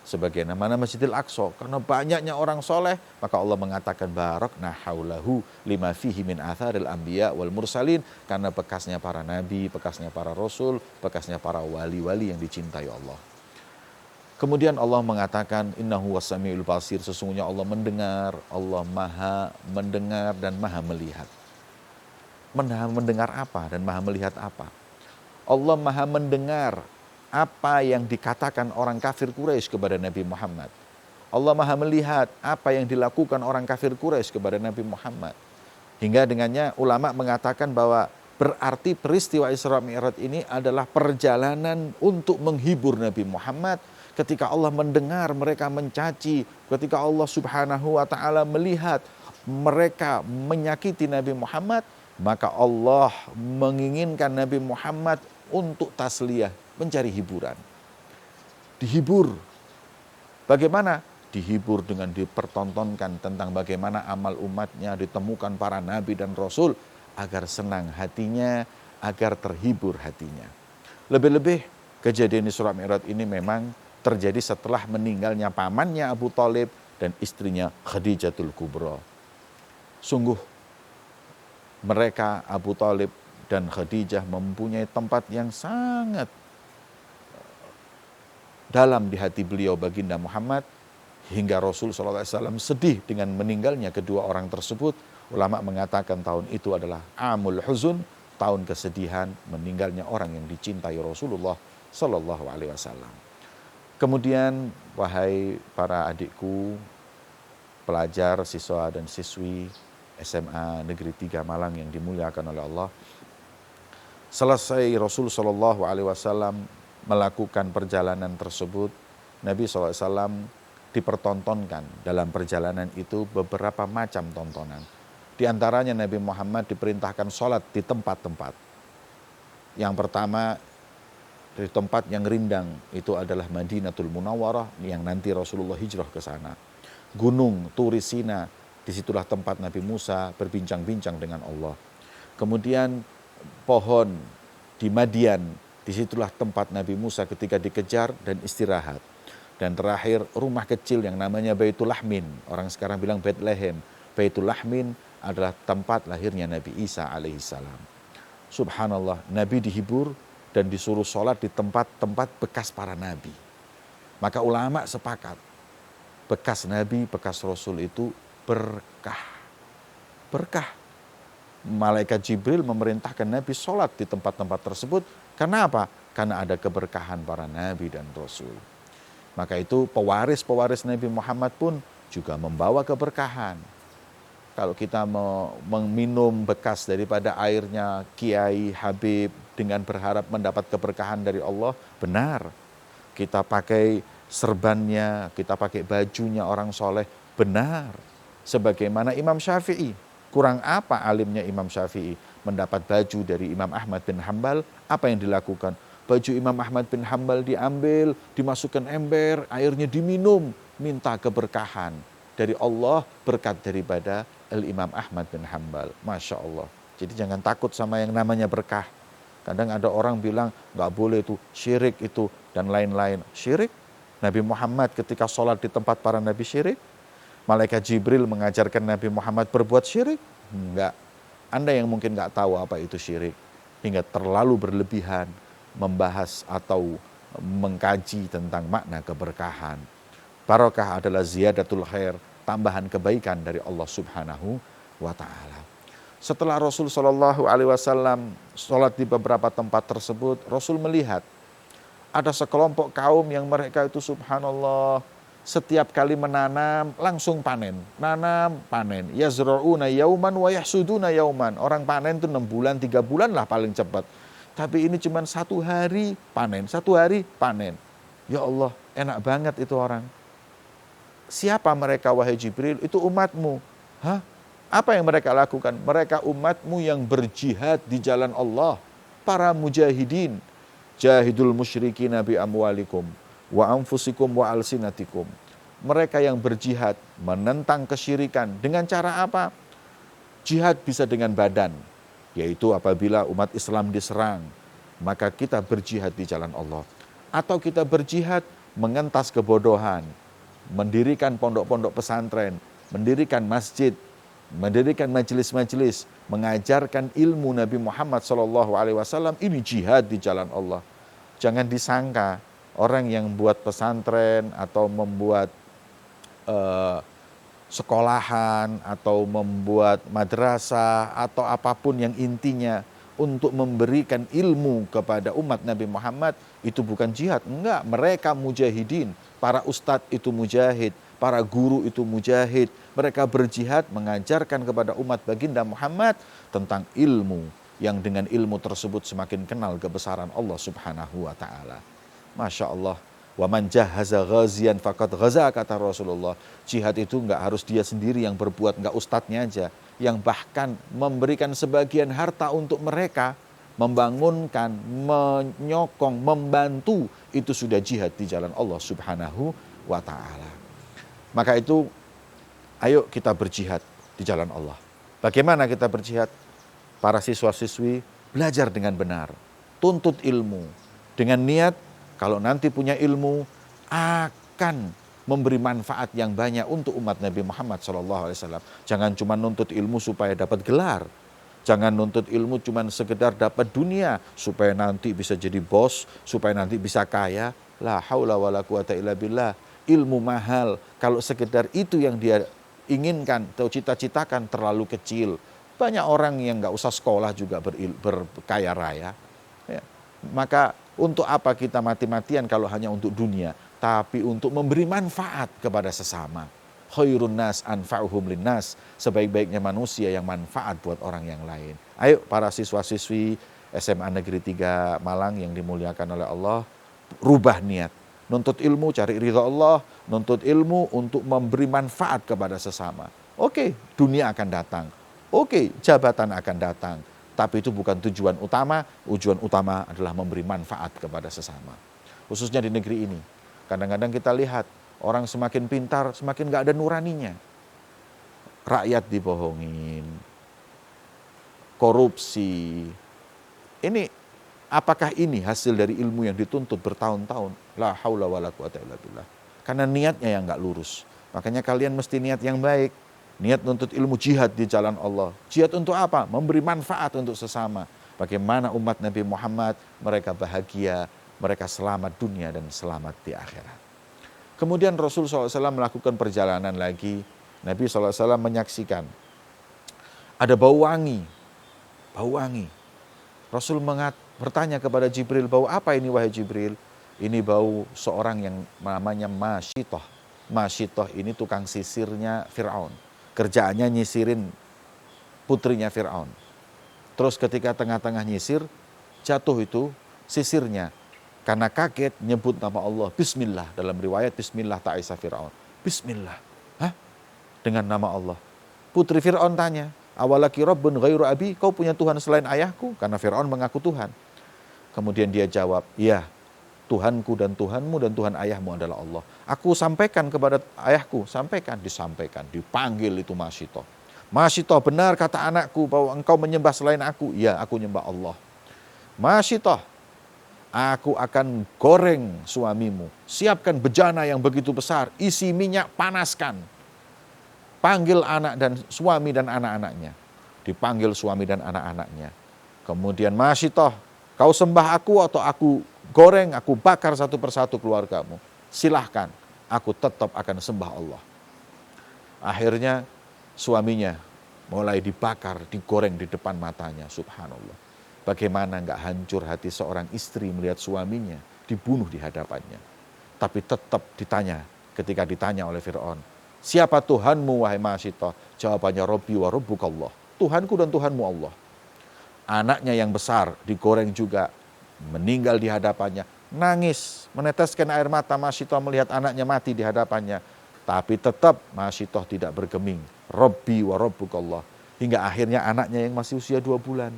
Sebagaimana Masjidil Aqsa, karena banyaknya orang soleh, maka Allah mengatakan barakna haulahu lima fihi min atharil anbiya wal mursalin, karena bekasnya para nabi, bekasnya para rasul, bekasnya para wali-wali yang dicintai Allah. Kemudian Allah mengatakan innahu was-sami'ul basir, sesungguhnya Allah mendengar, Allah maha mendengar dan maha melihat. Maha mendengar apa dan maha melihat apa? Allah maha mendengar apa yang dikatakan orang kafir Quraisy kepada Nabi Muhammad. Allah maha melihat apa yang dilakukan orang kafir Quraisy kepada Nabi Muhammad. Hingga dengannya ulama mengatakan bahwa berarti peristiwa Isra Mi'raj ini adalah perjalanan untuk menghibur Nabi Muhammad. Ketika Allah mendengar mereka mencaci, ketika Allah Subhanahu wa ta'ala melihat mereka menyakiti Nabi Muhammad, maka Allah menginginkan Nabi Muhammad untuk tasliyah, mencari hiburan. Dihibur. Bagaimana? Dihibur dengan dipertontonkan tentang bagaimana amal umatnya, ditemukan para nabi dan rasul agar senang hatinya, agar terhibur hatinya. Lebih-lebih kejadian Isra Mi'raj ini memang terjadi setelah meninggalnya pamannya Abu Thalib dan istrinya Khadijatul Kubra. Sungguh mereka Abu Thalib dan Khadijah mempunyai tempat yang sangat dalam di hati beliau baginda Muhammad, hingga Rasul SAW sedih dengan meninggalnya kedua orang tersebut. Ulama mengatakan tahun itu adalah amul huzun, tahun kesedihan meninggalnya orang yang dicintai Rasulullah SAW. Kemudian wahai para adikku, pelajar, siswa dan siswi SMA Negeri 3 Malang yang dimuliakan oleh Allah, selesai Rasul SAW melakukan perjalanan tersebut, Nabi SAW dipertontonkan dalam perjalanan itu beberapa macam tontonan. Di antaranya Nabi Muhammad diperintahkan sholat di tempat-tempat. Yang pertama, di tempat yang rindang, itu adalah Madinatul Munawwarah yang nanti Rasulullah hijrah ke sana. Gunung Turi Sina, disitulah tempat Nabi Musa berbincang-bincang dengan Allah. Kemudian pohon di Madian, disitulah tempat Nabi Musa ketika dikejar dan istirahat. Dan terakhir rumah kecil yang namanya Baitul Lahmin, orang sekarang bilang Bethlehem. Baitul Lahmin adalah tempat lahirnya Nabi Isa alaihissalam. Subhanallah, Nabi dihibur dan disuruh sholat di tempat-tempat bekas para nabi. Maka ulama sepakat, bekas nabi, bekas rasul itu berkah. Berkah. Malaikat Jibril memerintahkan Nabi sholat di tempat-tempat tersebut. Karena apa? Karena ada keberkahan para nabi dan rasul. Maka itu pewaris-pewaris Nabi Muhammad pun juga membawa keberkahan. Kalau kita meminum bekas daripada airnya Kiai Habib dengan berharap mendapat keberkahan dari Allah, benar. Kita pakai serbannya, kita pakai bajunya orang soleh, benar. Sebagaimana Imam Syafi'i, kurang apa alimnya Imam Syafi'i? Mendapat baju dari Imam Ahmad bin Hambal, apa yang dilakukan? Baju Imam Ahmad bin Hambal diambil, dimasukkan ember, airnya diminum, minta keberkahan dari Allah berkat daripada Imam Ahmad bin Hambal. Masya Allah. Jadi jangan takut sama yang namanya berkah. Kadang ada orang bilang nggak boleh itu, syirik itu dan lain-lain. Syirik? Nabi Muhammad ketika sholat di tempat para nabi syirik? Malaikat Jibril mengajarkan Nabi Muhammad berbuat syirik? Enggak. Anda yang mungkin nggak tahu apa itu syirik, hingga terlalu berlebihan membahas atau mengkaji tentang makna keberkahan. Barokah adalah ziyadatul khair, tambahan kebaikan dari Allah Subhanahu wa Ta'ala. Setelah Rasul Shallallahu Alaihi Wasallam sholat di beberapa tempat tersebut, Rasul melihat ada sekelompok kaum yang mereka itu subhanallah setiap kali menanam langsung panen, nanam panen. Yazra'una yauman wa yahsuduna yauman. Orang panen itu 6 bulan, 3 bulan lah paling cepat. Tapi ini cuma 1 hari panen, 1 hari panen. Ya Allah, enak banget itu orang. Siapa mereka wahai Jibril? Itu umatmu. Hah? Apa yang mereka lakukan? Mereka umatmu yang berjihad di jalan Allah. Para mujahidin. Jahidul musyrikina bi amwalikum wa anfusikum wa alsinatikum. Mereka yang berjihad menentang kesyirikan. Dengan cara apa? Jihad bisa dengan badan. Yaitu apabila umat Islam diserang, maka kita berjihad di jalan Allah. Atau kita berjihad mengentas kebodohan, mendirikan pondok-pondok pesantren, mendirikan masjid, mendirikan majelis-majelis, mengajarkan ilmu Nabi Muhammad SAW, ini jihad di jalan Allah. Jangan disangka orang yang buat pesantren atau membuat sekolahan atau membuat madrasah atau apapun yang intinya untuk memberikan ilmu kepada umat Nabi Muhammad, itu bukan jihad. Enggak, mereka mujahidin. Para ustadz itu mujahid, para guru itu mujahid. Mereka berjihad mengajarkan kepada umat baginda Muhammad tentang ilmu, yang dengan ilmu tersebut semakin kenal kebesaran Allah Subhanahu wa Ta'ala. Masya Allah. Wa man jahaza ghazian faqad ghaza, kata Rasulullah. Jihad itu enggak harus dia sendiri yang berbuat, enggak ustadznya aja, yang bahkan memberikan sebagian harta untuk mereka, membangunkan, menyokong, membantu, itu sudah jihad di jalan Allah Subhanahu wa Ta'ala. Maka itu ayo kita berjihad di jalan Allah. Bagaimana kita berjihad? Para siswa-siswi belajar dengan benar, tuntut ilmu dengan niat kalau nanti punya ilmu akan memberi manfaat yang banyak untuk umat Nabi Muhammad SAW. Jangan cuma nuntut ilmu supaya dapat gelar. Jangan nuntut ilmu cuma sekedar dapat dunia supaya nanti bisa jadi bos, supaya nanti bisa kaya. La haula wala quwata illa billah. Ilmu mahal, kalau sekedar itu yang dia inginkan atau cita-citakan terlalu kecil. Banyak orang yang nggak usah sekolah juga berkaya raya. Ya. Maka untuk apa kita mati-matian kalau hanya untuk dunia, tapi untuk memberi manfaat kepada sesama. Khairun nas anfa'uhum linnas, sebaik-baiknya manusia yang manfaat buat orang yang lain. Ayo para siswa-siswi SMA Negeri 3 Malang yang dimuliakan oleh Allah, rubah niat. Nuntut ilmu cari ridha Allah, nuntut ilmu untuk memberi manfaat kepada sesama. Oke, dunia akan datang. Oke, jabatan akan datang. Tapi itu bukan tujuan utama adalah memberi manfaat kepada sesama. Khususnya di negeri ini. Kadang-kadang kita lihat orang semakin pintar, semakin gak ada nuraninya. Rakyat dibohongin, korupsi. Ini, apakah ini hasil dari ilmu yang dituntut bertahun-tahun? La haula wala quwata illa billah. Karena niatnya yang gak lurus. Makanya kalian mesti niat yang baik. Niat nuntut ilmu, jihad di jalan Allah. Jihad untuk apa? Memberi manfaat untuk sesama. Bagaimana umat Nabi Muhammad, mereka bahagia, mereka selamat dunia dan selamat di akhirat. Kemudian Rasul SAW melakukan perjalanan lagi. Nabi SAW menyaksikan ada bau wangi. Bau wangi. Rasul bertanya kepada Jibril, bau apa ini wahai Jibril? ini bau seorang yang namanya Masyitoh. Masyitoh ini tukang sisirnya Fir'aun. Kerjaannya nyisirin putrinya Fir'aun. Terus ketika tengah-tengah nyisir, jatuh itu sisirnya. Karena kaget nyebut nama Allah, Bismillah. Dalam riwayat Bismillah ta'isa Fir'aun. Bismillah. Hah? Dengan nama Allah. Putri Fir'aun tanya, awalaki rabbun ghairu abi, kau punya Tuhan selain ayahku? Karena Fir'aun mengaku Tuhan. Kemudian dia jawab, iya, Tuhanku dan Tuhanmu dan Tuhan ayahmu adalah Allah. Aku sampaikan kepada ayahku, disampaikan, dipanggil itu Masyitoh. Masyitoh, benar kata anakku bahwa engkau menyembah selain aku. Iya, aku menyembah Allah. Masyitoh, aku akan goreng suamimu. Siapkan bejana yang begitu besar, isi minyak, panaskan. Panggil anak dan suami dan anak-anaknya. Dipanggil suami dan anak-anaknya. Kemudian Masyitoh, kau sembah aku atau aku goreng, aku bakar satu persatu keluargamu. Silahkan, aku tetap akan sembah Allah. Akhirnya suaminya mulai dibakar, digoreng di depan matanya. Subhanallah. Bagaimana enggak hancur hati seorang istri melihat suaminya dibunuh di hadapannya. Tapi tetap ditanya, ketika ditanya oleh Fir'aun, siapa Tuhanmu wahai Masyitoh? Jawabannya, Rabbi wa Rabbukallah. Tuhanku dan Tuhanmu Allah. Anaknya yang besar digoreng juga, meninggal di hadapannya, nangis, meneteskan air mata Masyitoh melihat anaknya mati di hadapannya. Tapi tetap Masyitoh tidak bergeming. Rabbi wa Rabbukallah. Hingga akhirnya anaknya yang masih usia 2 bulan.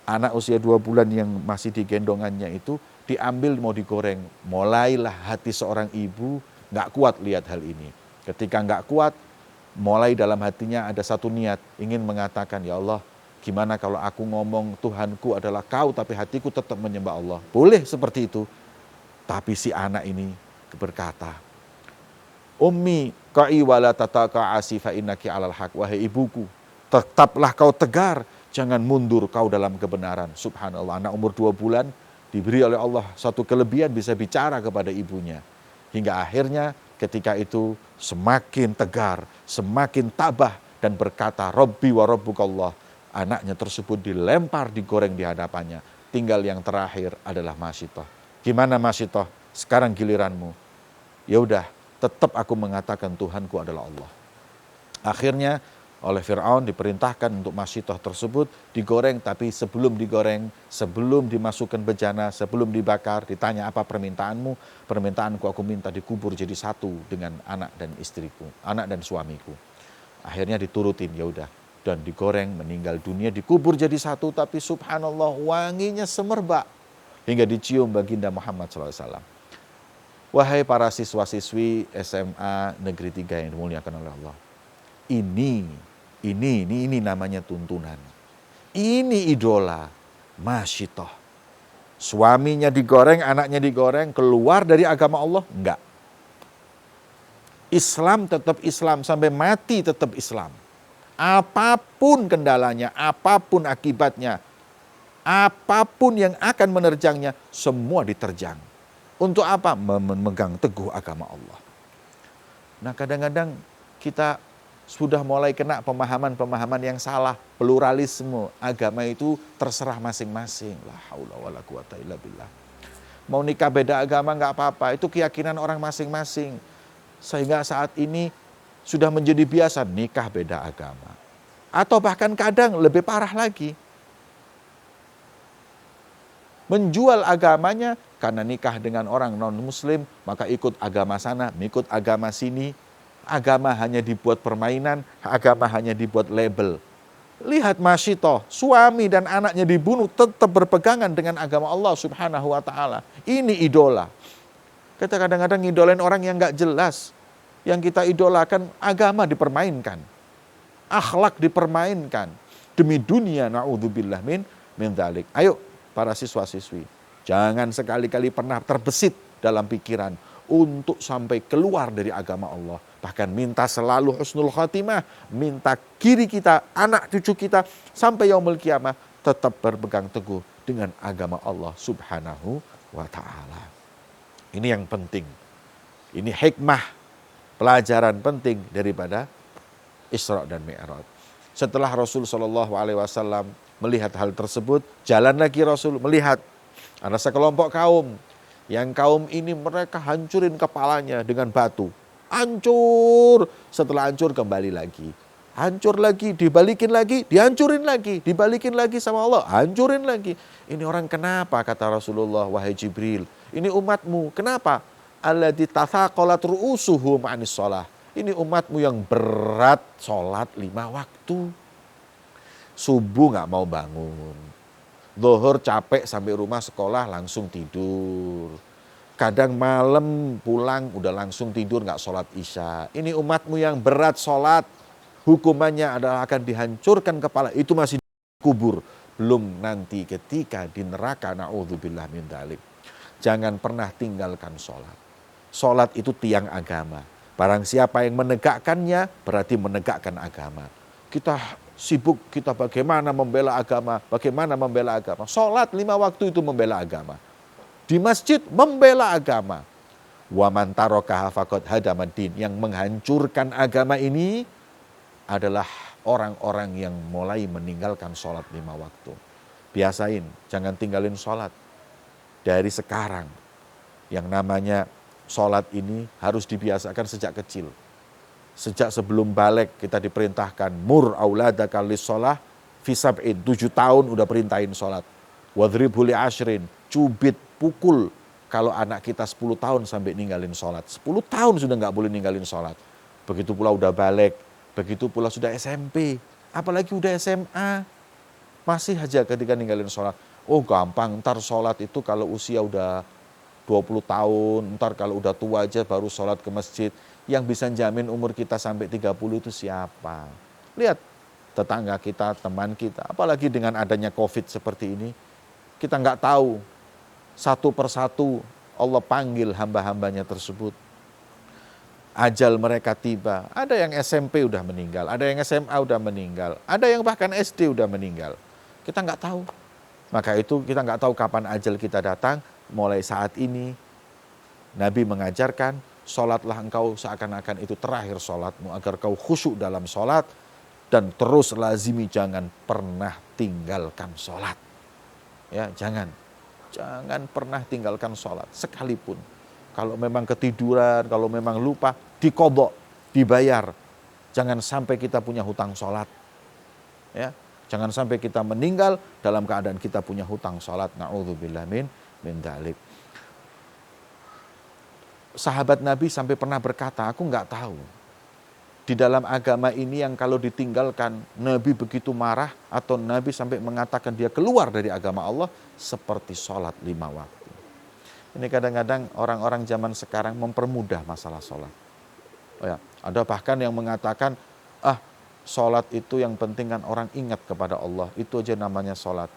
Anak usia 2 bulan yang masih digendongannya itu diambil mau digoreng. Mulailah hati seorang ibu gak kuat lihat hal ini. Ketika gak kuat, mulai dalam hatinya ada satu niat, ingin mengatakan, ya Allah, gimana kalau aku ngomong Tuhanku adalah kau, tapi hatiku tetap menyembah Allah. Boleh seperti itu. Tapi si anak ini berkata, Ummi ka'i wala tataka'asi fa innaki alal haq. Wahai ibuku, tetaplah kau tegar, jangan mundur kau dalam kebenaran. Subhanallah, anak umur 2 bulan diberi oleh Allah satu kelebihan, bisa bicara kepada ibunya. Hingga akhirnya ketika itu semakin tegar, semakin tabah dan berkata, Rabbi wa Rabbukallah. Anaknya tersebut dilempar, digoreng di hadapannya. Tinggal yang terakhir adalah Masyitoh. Gimana Masyitoh? Sekarang giliranmu. Ya udah, tetap aku mengatakan Tuhanku adalah Allah. Akhirnya oleh Fir'aun diperintahkan untuk Masyitoh tersebut digoreng, tapi sebelum digoreng, sebelum dimasukkan bejana, sebelum dibakar, ditanya apa permintaanmu? Permintaanku aku minta dikubur jadi satu dengan anak dan istriku, anak dan suamiku. Akhirnya diturutin, ya udah. Dan digoreng, meninggal dunia, dikubur jadi satu, tapi subhanallah wanginya semerbak hingga dicium baginda Muhammad SAW. Wahai para siswa-siswi SMA Negeri 3 yang dimuliakan oleh Allah. Ini namanya tuntunan. Ini idola Masyitoh. Suaminya digoreng, anaknya digoreng, keluar dari agama Allah? Enggak. Islam tetap Islam, sampai mati tetap Islam. Apapun kendalanya, apapun akibatnya, apapun yang akan menerjangnya, semua diterjang. Untuk apa? Memegang teguh agama Allah. Nah, kadang-kadang kita sudah mulai kena pemahaman-pemahaman yang salah. Pluralisme, agama itu terserah masing-masing. La haula wala quwata illa billah. Mau nikah beda agama nggak apa-apa, itu keyakinan orang masing-masing. Sehingga saat ini sudah menjadi biasa nikah beda agama. Atau bahkan kadang lebih parah lagi. Menjual agamanya karena nikah dengan orang non-muslim, maka ikut agama sana, ikut agama sini. Agama hanya dibuat permainan, agama hanya dibuat label. Lihat Masyitoh, suami dan anaknya dibunuh, tetap berpegangan dengan agama Allah Subhanahu wa ta'ala. Ini idola. Kita kadang-kadang idolain orang yang gak jelas. Yang kita idolakan, agama dipermainkan. Akhlak dipermainkan. Demi dunia, na'udzubillah min dzalik. Ayo para siswa-siswi, jangan sekali-kali pernah terbesit dalam pikiran untuk sampai keluar dari agama Allah. Bahkan minta selalu husnul khatimah, minta kiri kita, anak cucu kita, sampai yaumul kiamah tetap berpegang teguh dengan agama Allah Subhanahu wa ta'ala. Ini yang penting. Ini hikmah, pelajaran penting daripada Isra dan Mi'raj. Setelah Rasul SAW melihat hal tersebut, jalan lagi Rasul melihat ada sekelompok kaum Yang kaum ini mereka hancurin kepalanya dengan batu. Hancur, setelah hancur kembali lagi. Hancur lagi, dibalikin lagi, dihancurin lagi, dibalikin lagi sama Allah, hancurin lagi. Ini orang kenapa, kata Rasulullah, wahai Jibril, ini umatmu, kenapa? Alladzi tathaqalat ru'usuhum anis shalah. Ini umatmu yang berat sholat 5 waktu. Subuh nggak mau bangun. Zuhur capek sampai rumah sekolah langsung tidur. Kadang malam pulang udah langsung tidur nggak sholat isya. Ini umatmu yang berat sholat. Hukumannya adalah akan dihancurkan kepala. Itu masih kubur. Belum nanti ketika di neraka, na'udzubillah min dzalik. Jangan pernah tinggalkan sholat. Sholat itu tiang agama. Barang siapa yang menegakkannya berarti menegakkan agama. Kita sibuk, kita bagaimana membela agama. Bagaimana membela agama. Sholat 5 waktu itu membela agama. Di masjid membela agama. Wa man tarakaha faqad hadamaddin. Yang menghancurkan agama ini adalah orang-orang yang mulai meninggalkan sholat 5 waktu. Biasain, jangan tinggalin sholat. Dari sekarang, yang namanya sholat ini harus dibiasakan sejak kecil. Sejak sebelum balik kita diperintahkan, mur auladaka lis-sholah fi sab'in, 7 tahun udah perintahin sholat. Wadribhu li ashrin, cubit, pukul. Kalau anak kita 10 tahun sampai ninggalin sholat. 10 tahun sudah nggak boleh ninggalin sholat. Begitu pula udah balik. Begitu pula sudah SMP, apalagi udah SMA, masih aja ketika ninggalin sholat. Oh gampang, ntar sholat itu kalau usia udah 20 tahun, ntar kalau udah tua aja baru sholat ke masjid. Yang bisa jamin umur kita sampai 30 itu siapa? Lihat tetangga kita, teman kita, apalagi dengan adanya COVID seperti ini, kita nggak tahu satu persatu Allah panggil hamba-hambanya tersebut. Ajal mereka tiba, ada yang SMP udah meninggal, ada yang SMA udah meninggal, ada yang bahkan SD udah meninggal. Kita nggak tahu. Maka itu kita nggak tahu kapan ajal kita datang. Mulai saat ini Nabi mengajarkan, sholatlah engkau seakan-akan itu terakhir sholatmu, agar kau khusyuk dalam sholat dan terus lazimi, jangan pernah tinggalkan sholat. Ya, jangan pernah tinggalkan sholat sekalipun. Kalau memang ketiduran, kalau memang lupa, dikodok, dibayar. Jangan sampai kita punya hutang sholat. Ya, jangan sampai kita meninggal dalam keadaan kita punya hutang sholat. Na'udzubillah min dzalik. Sahabat Nabi sampai pernah berkata, aku nggak tahu. Di dalam agama ini yang kalau ditinggalkan, Nabi begitu marah atau Nabi sampai mengatakan dia keluar dari agama Allah seperti sholat 5 waktu. Ini kadang-kadang orang-orang zaman sekarang mempermudah masalah sholat. Oh ya, ada bahkan yang mengatakan, sholat itu yang penting kan orang ingat kepada Allah. Itu aja namanya sholat.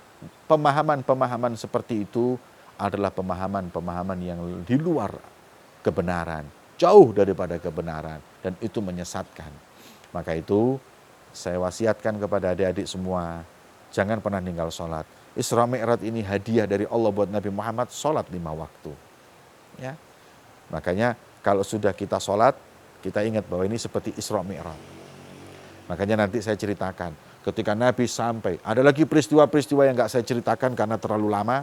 Pemahaman-pemahaman seperti itu adalah pemahaman-pemahaman yang di luar kebenaran. Jauh daripada kebenaran. Dan itu menyesatkan. Maka itu saya wasiatkan kepada adik-adik semua, jangan pernah ninggal sholat. Isra Mi'raj ini hadiah dari Allah buat Nabi Muhammad, sholat 5 waktu. Ya. Makanya kalau sudah kita sholat, kita ingat bahwa ini seperti Isra Mi'raj. Makanya nanti saya ceritakan, ketika Nabi sampai, ada lagi peristiwa-peristiwa yang nggak saya ceritakan karena terlalu lama,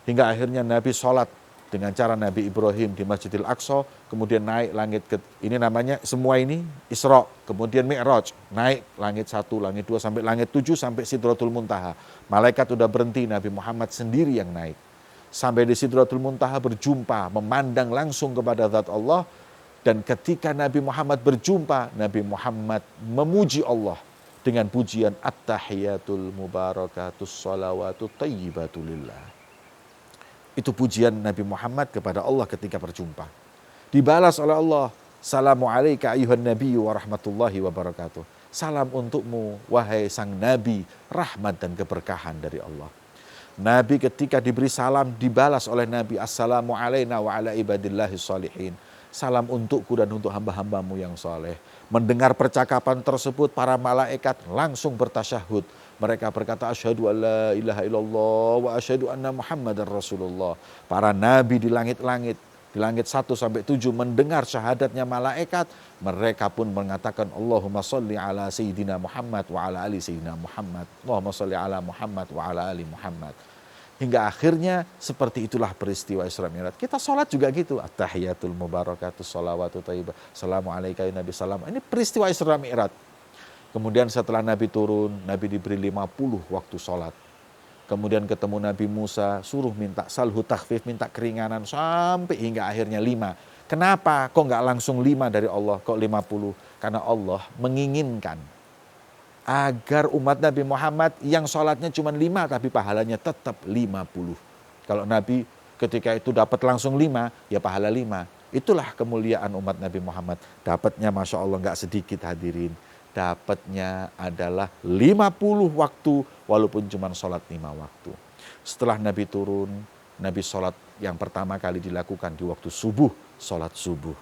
hingga akhirnya Nabi sholat dengan cara Nabi Ibrahim di Masjidil Aqsa, kemudian naik langit ke, ini namanya semua ini Isra, kemudian Mi'raj, naik langit 1, langit 2 sampai langit 7 sampai Sidratul Muntaha. Malaikat udah berhenti, Nabi Muhammad sendiri yang naik. Sampai di Sidratul Muntaha berjumpa, memandang langsung kepada zat Allah, dan ketika Nabi Muhammad berjumpa, Nabi Muhammad memuji Allah dengan pujian at-tahiyatul mubarakatus salawatut tayyibatulillah. Itu pujian Nabi Muhammad kepada Allah ketika berjumpa. Dibalas oleh Allah, Salamu alaika ayuhan nabiyyu wa rahmatullahi wa barakatuh. Salam untukmu, wahai sang Nabi, rahmat dan keberkahan dari Allah. Nabi ketika diberi salam, dibalas oleh Nabi, Assalamu alaina wa ala ibadillahi sholihin. Salam untukku dan untuk hamba-hambamu yang soleh. Mendengar percakapan tersebut, para malaikat langsung bertasyahud. Mereka berkata, asyhadu an la ilaha illallah wa asyhadu anna muhammadar rasulullah. Para nabi di langit-langit, di langit 1 sampai 7 mendengar syahadatnya malaikat, mereka pun mengatakan, Allahumma sholli ala sayyidina Muhammad wa ala ali sayyidina Muhammad. Allahumma sholli ala Muhammad wa ala ali Muhammad. Hingga akhirnya seperti itulah peristiwa Isra Mi'raj. Kita sholat juga gitu. At-tahiyatul mubarakatus sholawatu thayyibah. Assalamualaikum Nabi salam. Ini peristiwa Isra Mi'raj. Kemudian setelah Nabi turun, Nabi diberi 50 waktu sholat. Kemudian ketemu Nabi Musa, suruh minta salhu takhfif, minta keringanan sampai hingga akhirnya 5. Kenapa? Kok nggak langsung 5 dari Allah? Kok 50? Karena Allah menginginkan agar umat Nabi Muhammad yang sholatnya cuma 5 tapi pahalanya tetap 50. Kalau Nabi ketika itu dapat langsung 5, ya pahala 5. Itulah kemuliaan umat Nabi Muhammad. Dapatnya Masya Allah nggak sedikit hadirin. Dapatnya adalah 50 waktu walaupun cuma sholat 5 waktu. Setelah Nabi turun, Nabi sholat yang pertama kali dilakukan di waktu subuh, sholat subuh.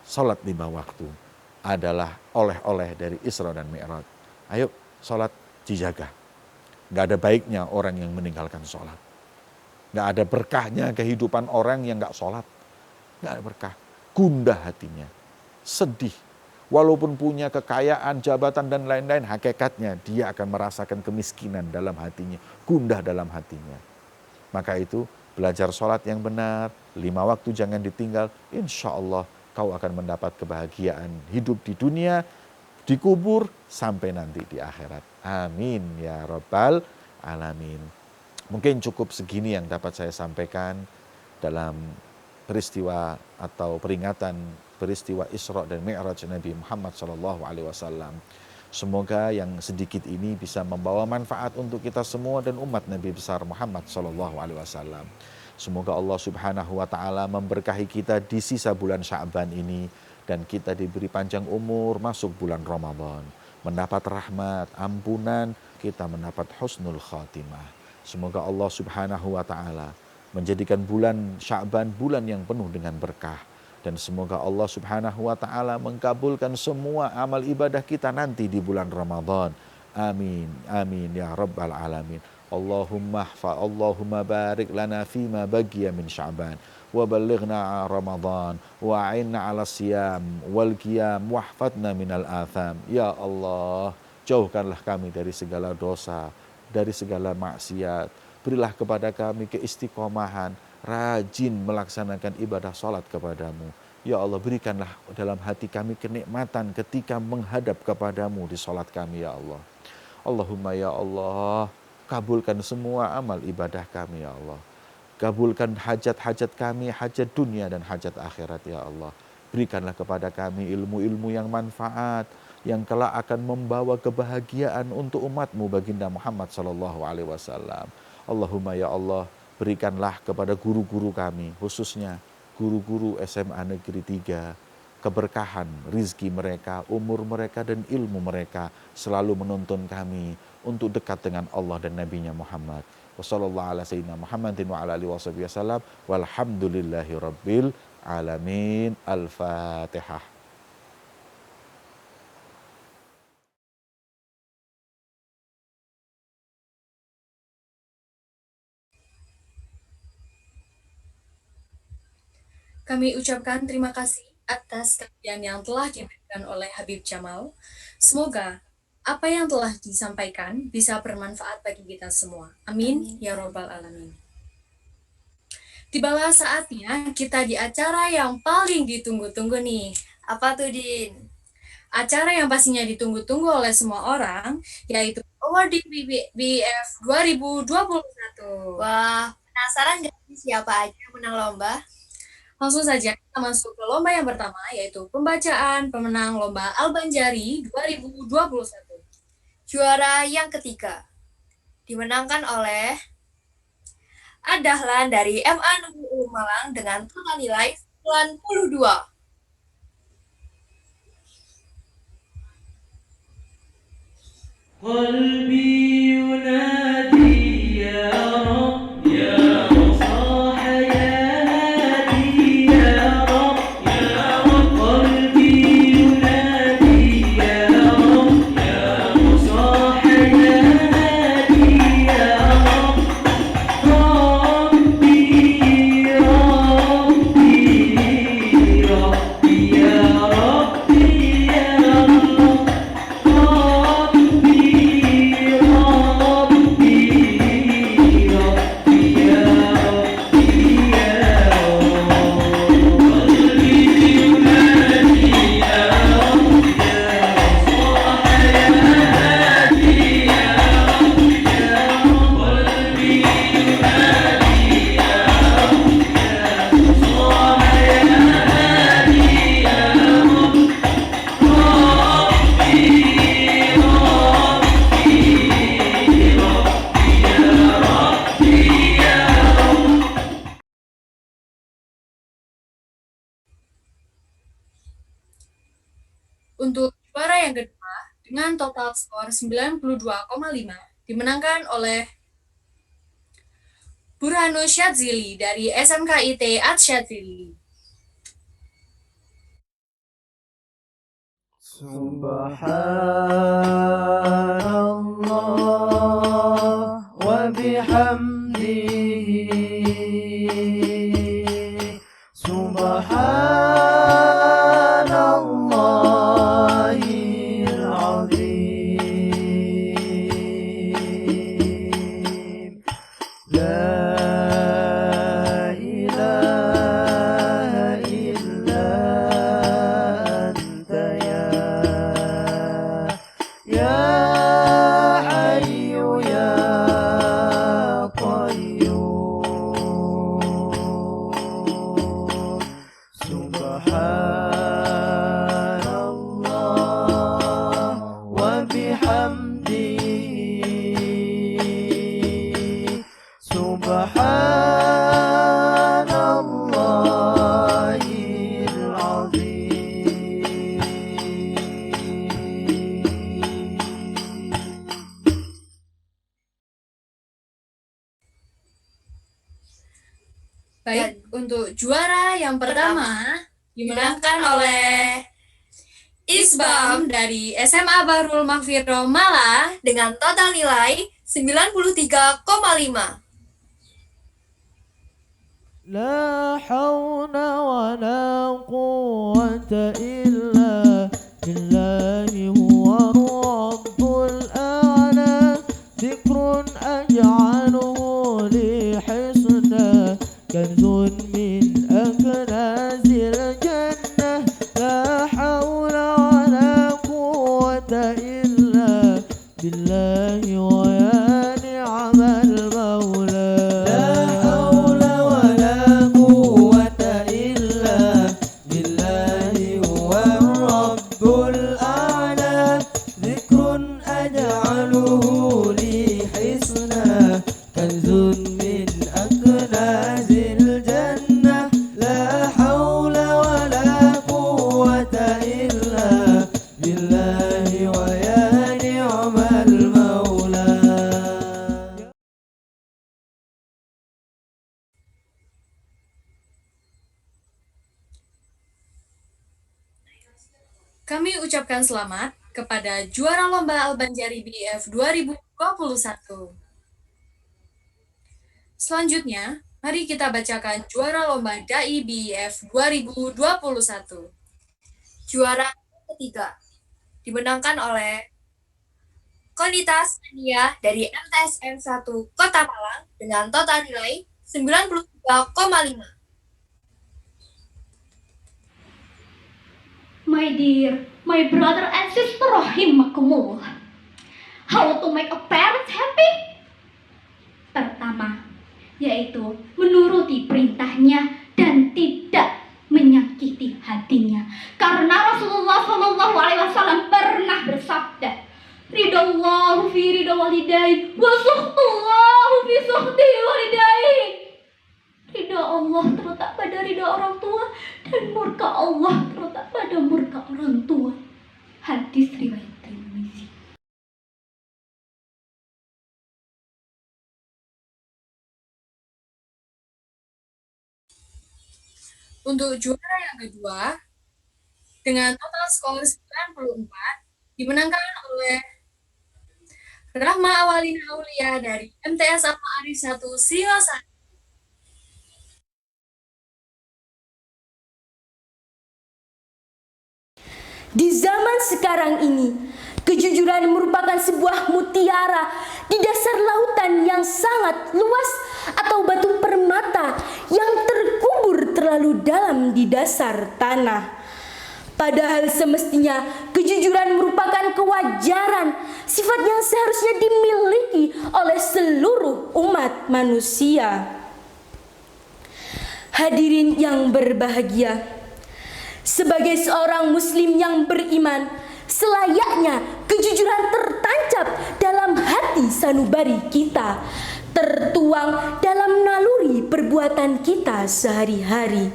Sholat 5 waktu adalah oleh-oleh dari Isra dan Mi'raj. Ayo sholat dijaga. Gak ada baiknya orang yang meninggalkan sholat. Gak ada berkahnya kehidupan orang yang gak sholat. Gak ada berkah. Gundah hatinya. Sedih. Walaupun punya kekayaan, jabatan dan lain-lain, hakikatnya dia akan merasakan kemiskinan dalam hatinya. Gundah dalam hatinya. Maka itu belajar sholat yang benar. 5 waktu jangan ditinggal. Insya Allah kau akan mendapat kebahagiaan hidup di dunia, dikubur sampai nanti di akhirat. Amin ya rabbal alamin. Mungkin cukup segini yang dapat saya sampaikan dalam peristiwa atau peringatan peristiwa Isra dan Mi'raj Nabi Muhammad SAW. Semoga yang sedikit ini bisa membawa manfaat untuk kita semua dan umat Nabi besar Muhammad SAW. Semoga Allah Subhanahu wa Ta'ala memberkahi kita di sisa bulan Sya'ban ini, dan kita diberi panjang umur masuk bulan Ramadan, mendapat rahmat, ampunan, kita mendapat husnul khatimah. Semoga Allah Subhanahu wa Ta'ala menjadikan bulan Sya'ban bulan yang penuh dengan berkah, dan semoga Allah Subhanahu wa Ta'ala mengkabulkan semua amal ibadah kita nanti di bulan Ramadan. Amin amin ya rabbal alamin. Allahumma barik lana fima bagiya min Sya'ban wa balighna Ramadan wa a'inna 'ala siyam wal qiyam wahfadna minal atham. Ya Allah, jauhkanlah kami dari segala dosa, dari segala maksiat. Berilah kepada kami keistiqomahan, rajin melaksanakan ibadah salat kepadamu. Ya Allah, berikanlah dalam hati kami kenikmatan ketika menghadap kepadamu di salat kami ya Allah. Allahumma ya Allah, kabulkan semua amal ibadah kami ya Allah. Kabulkan hajat-hajat kami, hajat dunia dan hajat akhirat ya Allah. Berikanlah kepada kami ilmu-ilmu yang manfaat, yang kelak akan membawa kebahagiaan untuk umatmu baginda Muhammad SAW. Allahumma ya Allah, berikanlah kepada guru-guru kami, khususnya guru-guru SMA Negeri 3, keberkahan rizki mereka, umur mereka dan ilmu mereka selalu menuntun kami untuk dekat dengan Allah dan Nabi-Nya Muhammad. Wassallallahu ala sayyidina Muhammadin wa ala alihi wasallam. Walhamdulillahi rabbil alamin. Al-Fatihah. Kami ucapkan terima kasih atas kajian yang telah diberikan oleh Habib Jamal. Semoga apa yang telah disampaikan bisa bermanfaat bagi kita semua. Amin ya rabbal alamin. Tibalah saatnya kita di acara yang paling ditunggu-tunggu nih. Apa tuh, Din? Acara yang pastinya ditunggu-tunggu oleh semua orang, yaitu Awarding BF 2021. Wah, penasaran nggak sih siapa aja yang menang lomba? Langsung saja kita masuk ke lomba yang pertama, yaitu pembacaan pemenang lomba Al-Banjari 2021. Juara yang ketiga dimenangkan oleh Adahlan dari MA Negeri Malang dengan total nilai 92. قلبي ينادي يا رب يا صاح يا هادي يا رب يا رب قلبي ينادي يا رب يا صاح يا هادي يا رب ربي ربي ربي يا ربي يا الله ربي Untuk juara yang kedua dengan total skor 92,5 dimenangkan oleh Burhanus Syadzili dari SMKIT Atsyadzili. Subhanallah wa bihamdihi Subhanallahil azim La ilaha illa anta ya hayyu ya qayyum Subhanallah wa bihamdihi Subhanallahil azim Baik, untuk juara yang pertama dimenangkan oleh Isbam dari SMA Bahrul Maghfirah Malah dengan total nilai 93,5. لا حول ولا قوة إلا بالله هو الرب الأعلى ذكر أجعله لي حصنا كنز من أكناز الجنة لا حول ولا قوة إلا بالله ويا نعم المولى لا حول ولا قوة إلا بالله هو الرب الأعلى ذكر أجعله لي حصنا كنز من أكناز الجنة لا حول ولا قوة إلا بالله ويا نعم المولى Kami ucapkan selamat kepada juara lomba Al-Banjari BF 2021. Selanjutnya, mari kita bacakan juara lomba Dai BF 2021. Juara ketiga dimenangkan oleh Konitas Ania dari MTSN 1 Kota Malang dengan total nilai 93,5. My dear, my brother and sister rahimakumullah. How to make a parent happy? Pertama, yaitu menuruti perintahnya dan tidak menyakiti hatinya. Karena Rasulullah SAW pernah bersabda, Ridallahu fi ridha walidain wa suhtullahu fi suhti walidain. Ridha Allah terletak pada ridha orang tua dan murka Allah terletak pada murka orang tua. Hadis riwayat Tirmizi. Untuk juara yang kedua, dengan total skor 94, dimenangkan oleh Rahma Awalina Aulia dari MTS Al-Ma'arif 1 Singosari. Di zaman sekarang ini, kejujuran merupakan sebuah mutiara di dasar lautan yang sangat luas atau batu permata yang terkubur terlalu dalam di dasar tanah. Padahal semestinya kejujuran merupakan kewajaran, sifat yang seharusnya dimiliki oleh seluruh umat manusia. Hadirin yang berbahagia, sebagai seorang muslim yang beriman, selayaknya kejujuran tertancap dalam hati sanubari kita, tertuang dalam naluri perbuatan kita sehari-hari.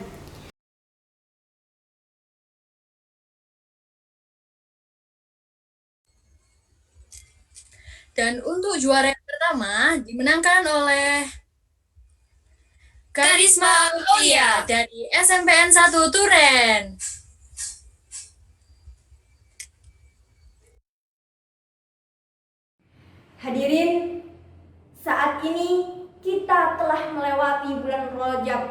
Dan untuk juara yang pertama dimenangkan oleh Karisma Aulia dari SMPN 1 Turen. Hadirin, saat ini kita telah melewati bulan Rajab.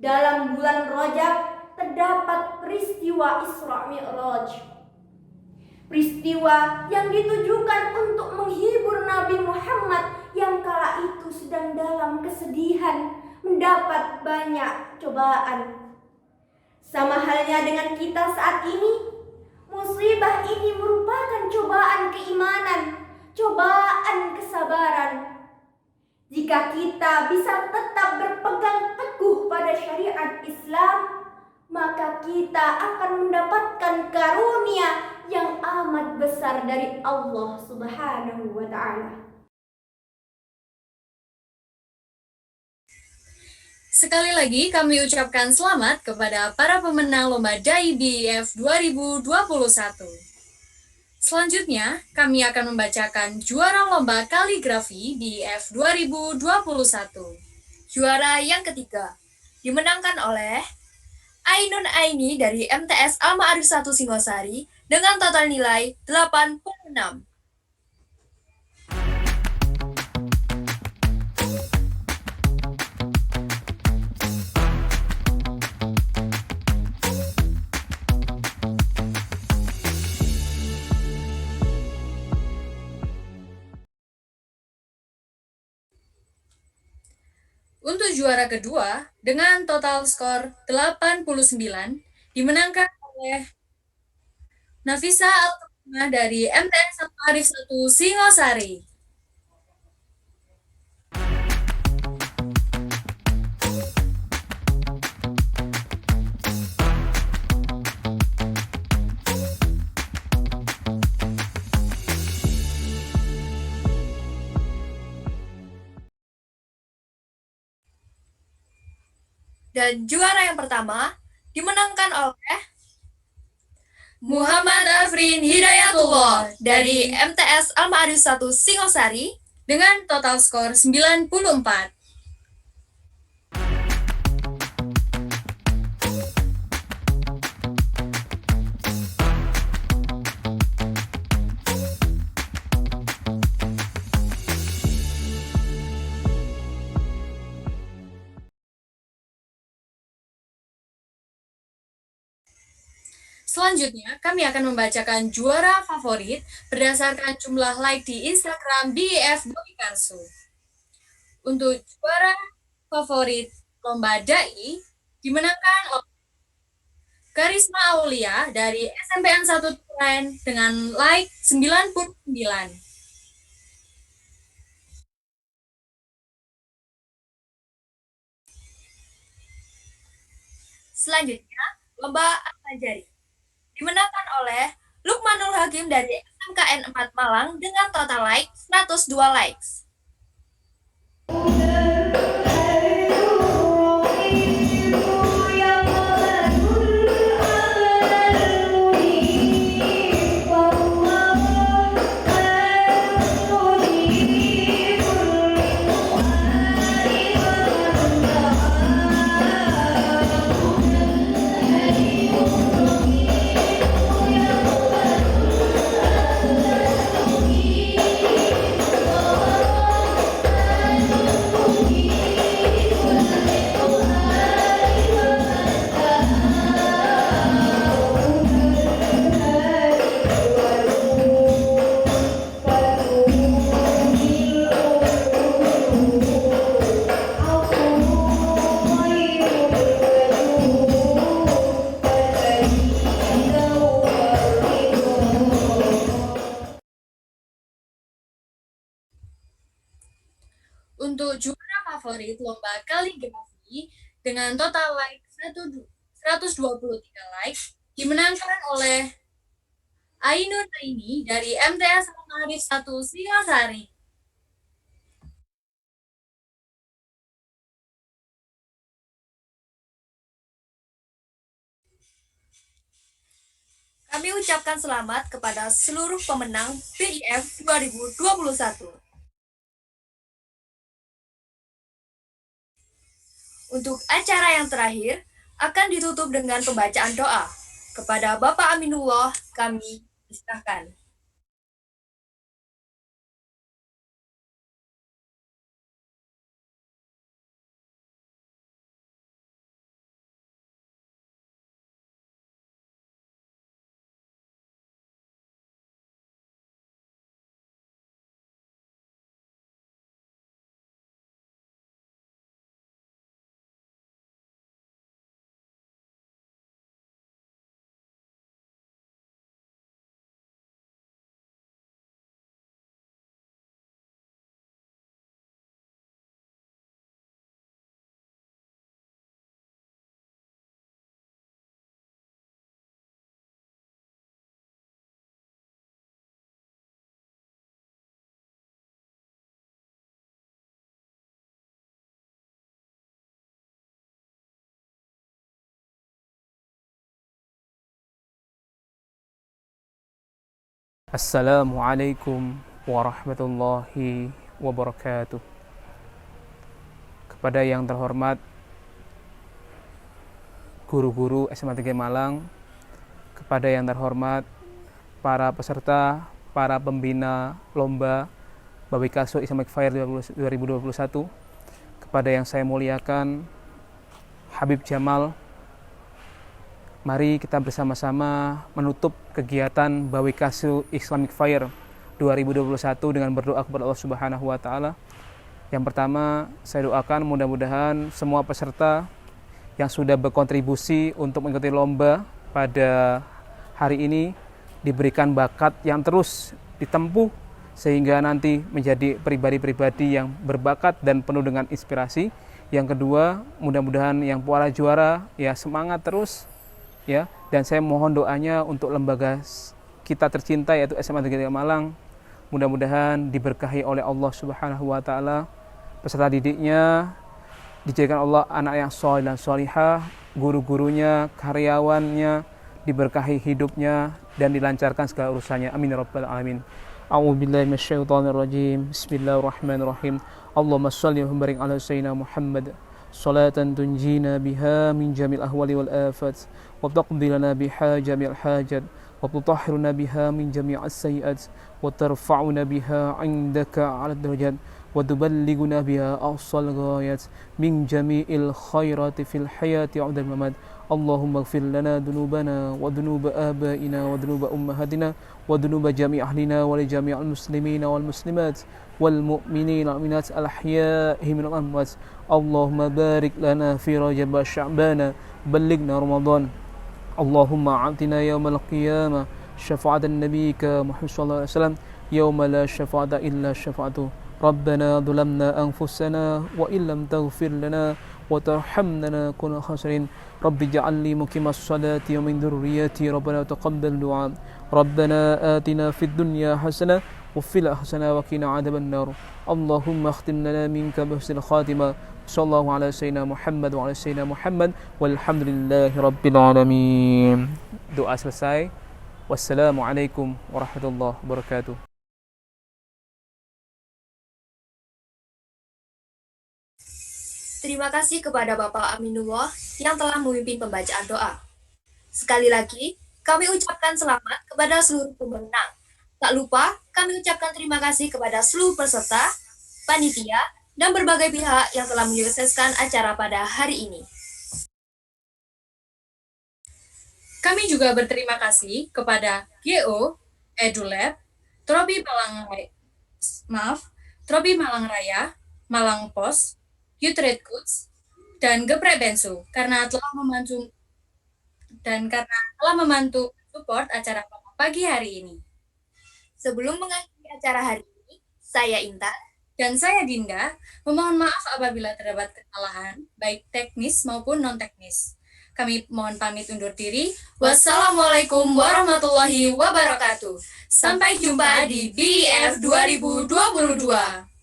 Dalam bulan Rajab terdapat peristiwa Isra Mi'raj. Peristiwa yang ditujukan untuk menghibur Nabi Muhammad yang kala itu sedang dalam kesedihan, mendapat banyak cobaan. Sama halnya dengan kita saat ini, musibah ini merupakan cobaan keimanan, cobaan kesabaran. Jika kita bisa tetap berpegang teguh pada syariat Islam, maka kita akan mendapatkan karunia yang amat besar dari Allah Subhanahu wa Ta'ala. Sekali lagi kami ucapkan selamat kepada para pemenang Lomba Dai BIF 2021. Selanjutnya, kami akan membacakan juara Lomba Kaligrafi BIF 2021. Juara yang ketiga dimenangkan oleh Ainun Aini dari MTS Al Ma'arif 1 Singosari dengan total nilai 86. Untuk juara kedua, dengan total skor 89, dimenangkan oleh Nafisa Altamah dari MTS Al Ma'arif 1 Singosari. Dan juara yang pertama dimenangkan oleh Muhammad Afrin Hidayatullah dari MTS Al Ma'arif 1 Singosari dengan total skor 94. Selanjutnya, kami akan membacakan juara favorit berdasarkan jumlah like di Instagram BIF Boikarsu. Untuk juara favorit Lomba Dai dimenangkan oleh Karisma Aulia dari SMPN 1 Turen dengan like 99. Selanjutnya, Lomba Al-Najari dimenangkan oleh Lukmanul Hakim dari SMKN 4 Malang dengan total like 102 likes. Untuk juara favorit Lomba Kaligrafi dengan total like 123 like dimenangkan oleh Ainun Aini dari MTS Al Ma'arif 1 Singosari. Kami ucapkan selamat kepada seluruh pemenang BIF 2021. Untuk acara yang terakhir, akan ditutup dengan pembacaan doa. Kepada Bapak Aminullah, kami persilahkan. Assalamualaikum warahmatullahi wabarakatuh. Kepada yang terhormat guru-guru SMA 3 Malang, kepada yang terhormat para peserta, para pembina lomba Bawikasu Islamic Fair 2021, kepada yang saya muliakan Habib Jamal, mari kita bersama-sama menutup kegiatan Bawikasu Islamic Fair 2021 dengan berdoa kepada Allah Subhanahu wa taala. Yang pertama, saya doakan mudah-mudahan semua peserta yang sudah berkontribusi untuk mengikuti lomba pada hari ini diberikan bakat yang terus ditempuh sehingga nanti menjadi pribadi-pribadi yang berbakat dan penuh dengan inspirasi. Yang kedua, mudah-mudahan yang para juara ya semangat terus ya, dan saya mohon doanya untuk lembaga kita tercinta yaitu SMA 3 Malang, mudah-mudahan diberkahi oleh Allah Subhanahu wa taala, peserta didiknya dijadikan Allah anak yang saleh dan salihah, guru-gurunya, karyawannya diberkahi hidupnya dan dilancarkan segala urusannya. Amin ya rabbal alamin. A'udzubillahi minasyaitonirrajim. Bismillahirrahmanirrahim. Allahumma shalli wa barik ala sayyidina Muhammad salatan tunjina biha min jamil ahwali wal afat wa taqdi lana biha jamil hajat wa tutahhiruna biha min jami'as sayyi'at wa tarfa'una biha 'indaka 'ala darajat wa tuballighuna biha aqsal ghayat min jami'il khairati fil hayati 'inda al-mamat. Allahumma ighfir lana dhunubana wa dhunuba abaina wa dhunuba ummahatina wa dhunuba jami' ahlina wa li jami'il muslimina wal muslimat wal mu'minina wal mu'minat al-ahya'i minal amwat. Allahumma barik lana fi Rajab wa Sya'ban ballighna Ramadan. Allahumma a'tina yawmal qiyamah syafa'atan nabiyyika Muhammad sallallahu alaihi wasallam yawma la syafa'ata illa syafa'atu. Rabbana dhulamna anfusana wa illam taghfir lana wa tarhamna kunna khasirin. Rabbi ja'alni muqimas salati wa min dhurriyyati rabbana taqabbal du'a. Rabbana atina fid dunya hasanah wa fil akhirati wa qina adzaban nar. Allahumma khtim lana minka bi husnil khatimah. Sallallahu ala sayyidina Muhammad wa ala sayyidina Muhammad walhamdulillahi rabbil alamin. Doa selesai. Wassalamualaikum warahmatullahi wabarakatuh. Terima kasih kepada Bapak Aminullah yang telah memimpin pembacaan doa. Sekali lagi, kami ucapkan selamat kepada seluruh pemenang. Tak lupa, kami ucapkan terima kasih kepada seluruh peserta, panitia, dan berbagai pihak yang telah menyukseskan acara pada hari ini. Kami juga berterima kasih kepada GO, EduLab, Trobi Malang Raya, Malang Pos, Youth Red Coats, dan Geprek Bensu karena telah membantu support acara pagi hari ini. Sebelum mengakhiri acara hari ini, saya Intan dan saya Dinda memohon maaf apabila terdapat kesalahan baik teknis maupun non teknis. Kami mohon pamit undur diri. Wassalamualaikum warahmatullahi wabarakatuh. Sampai jumpa di BIF 2022.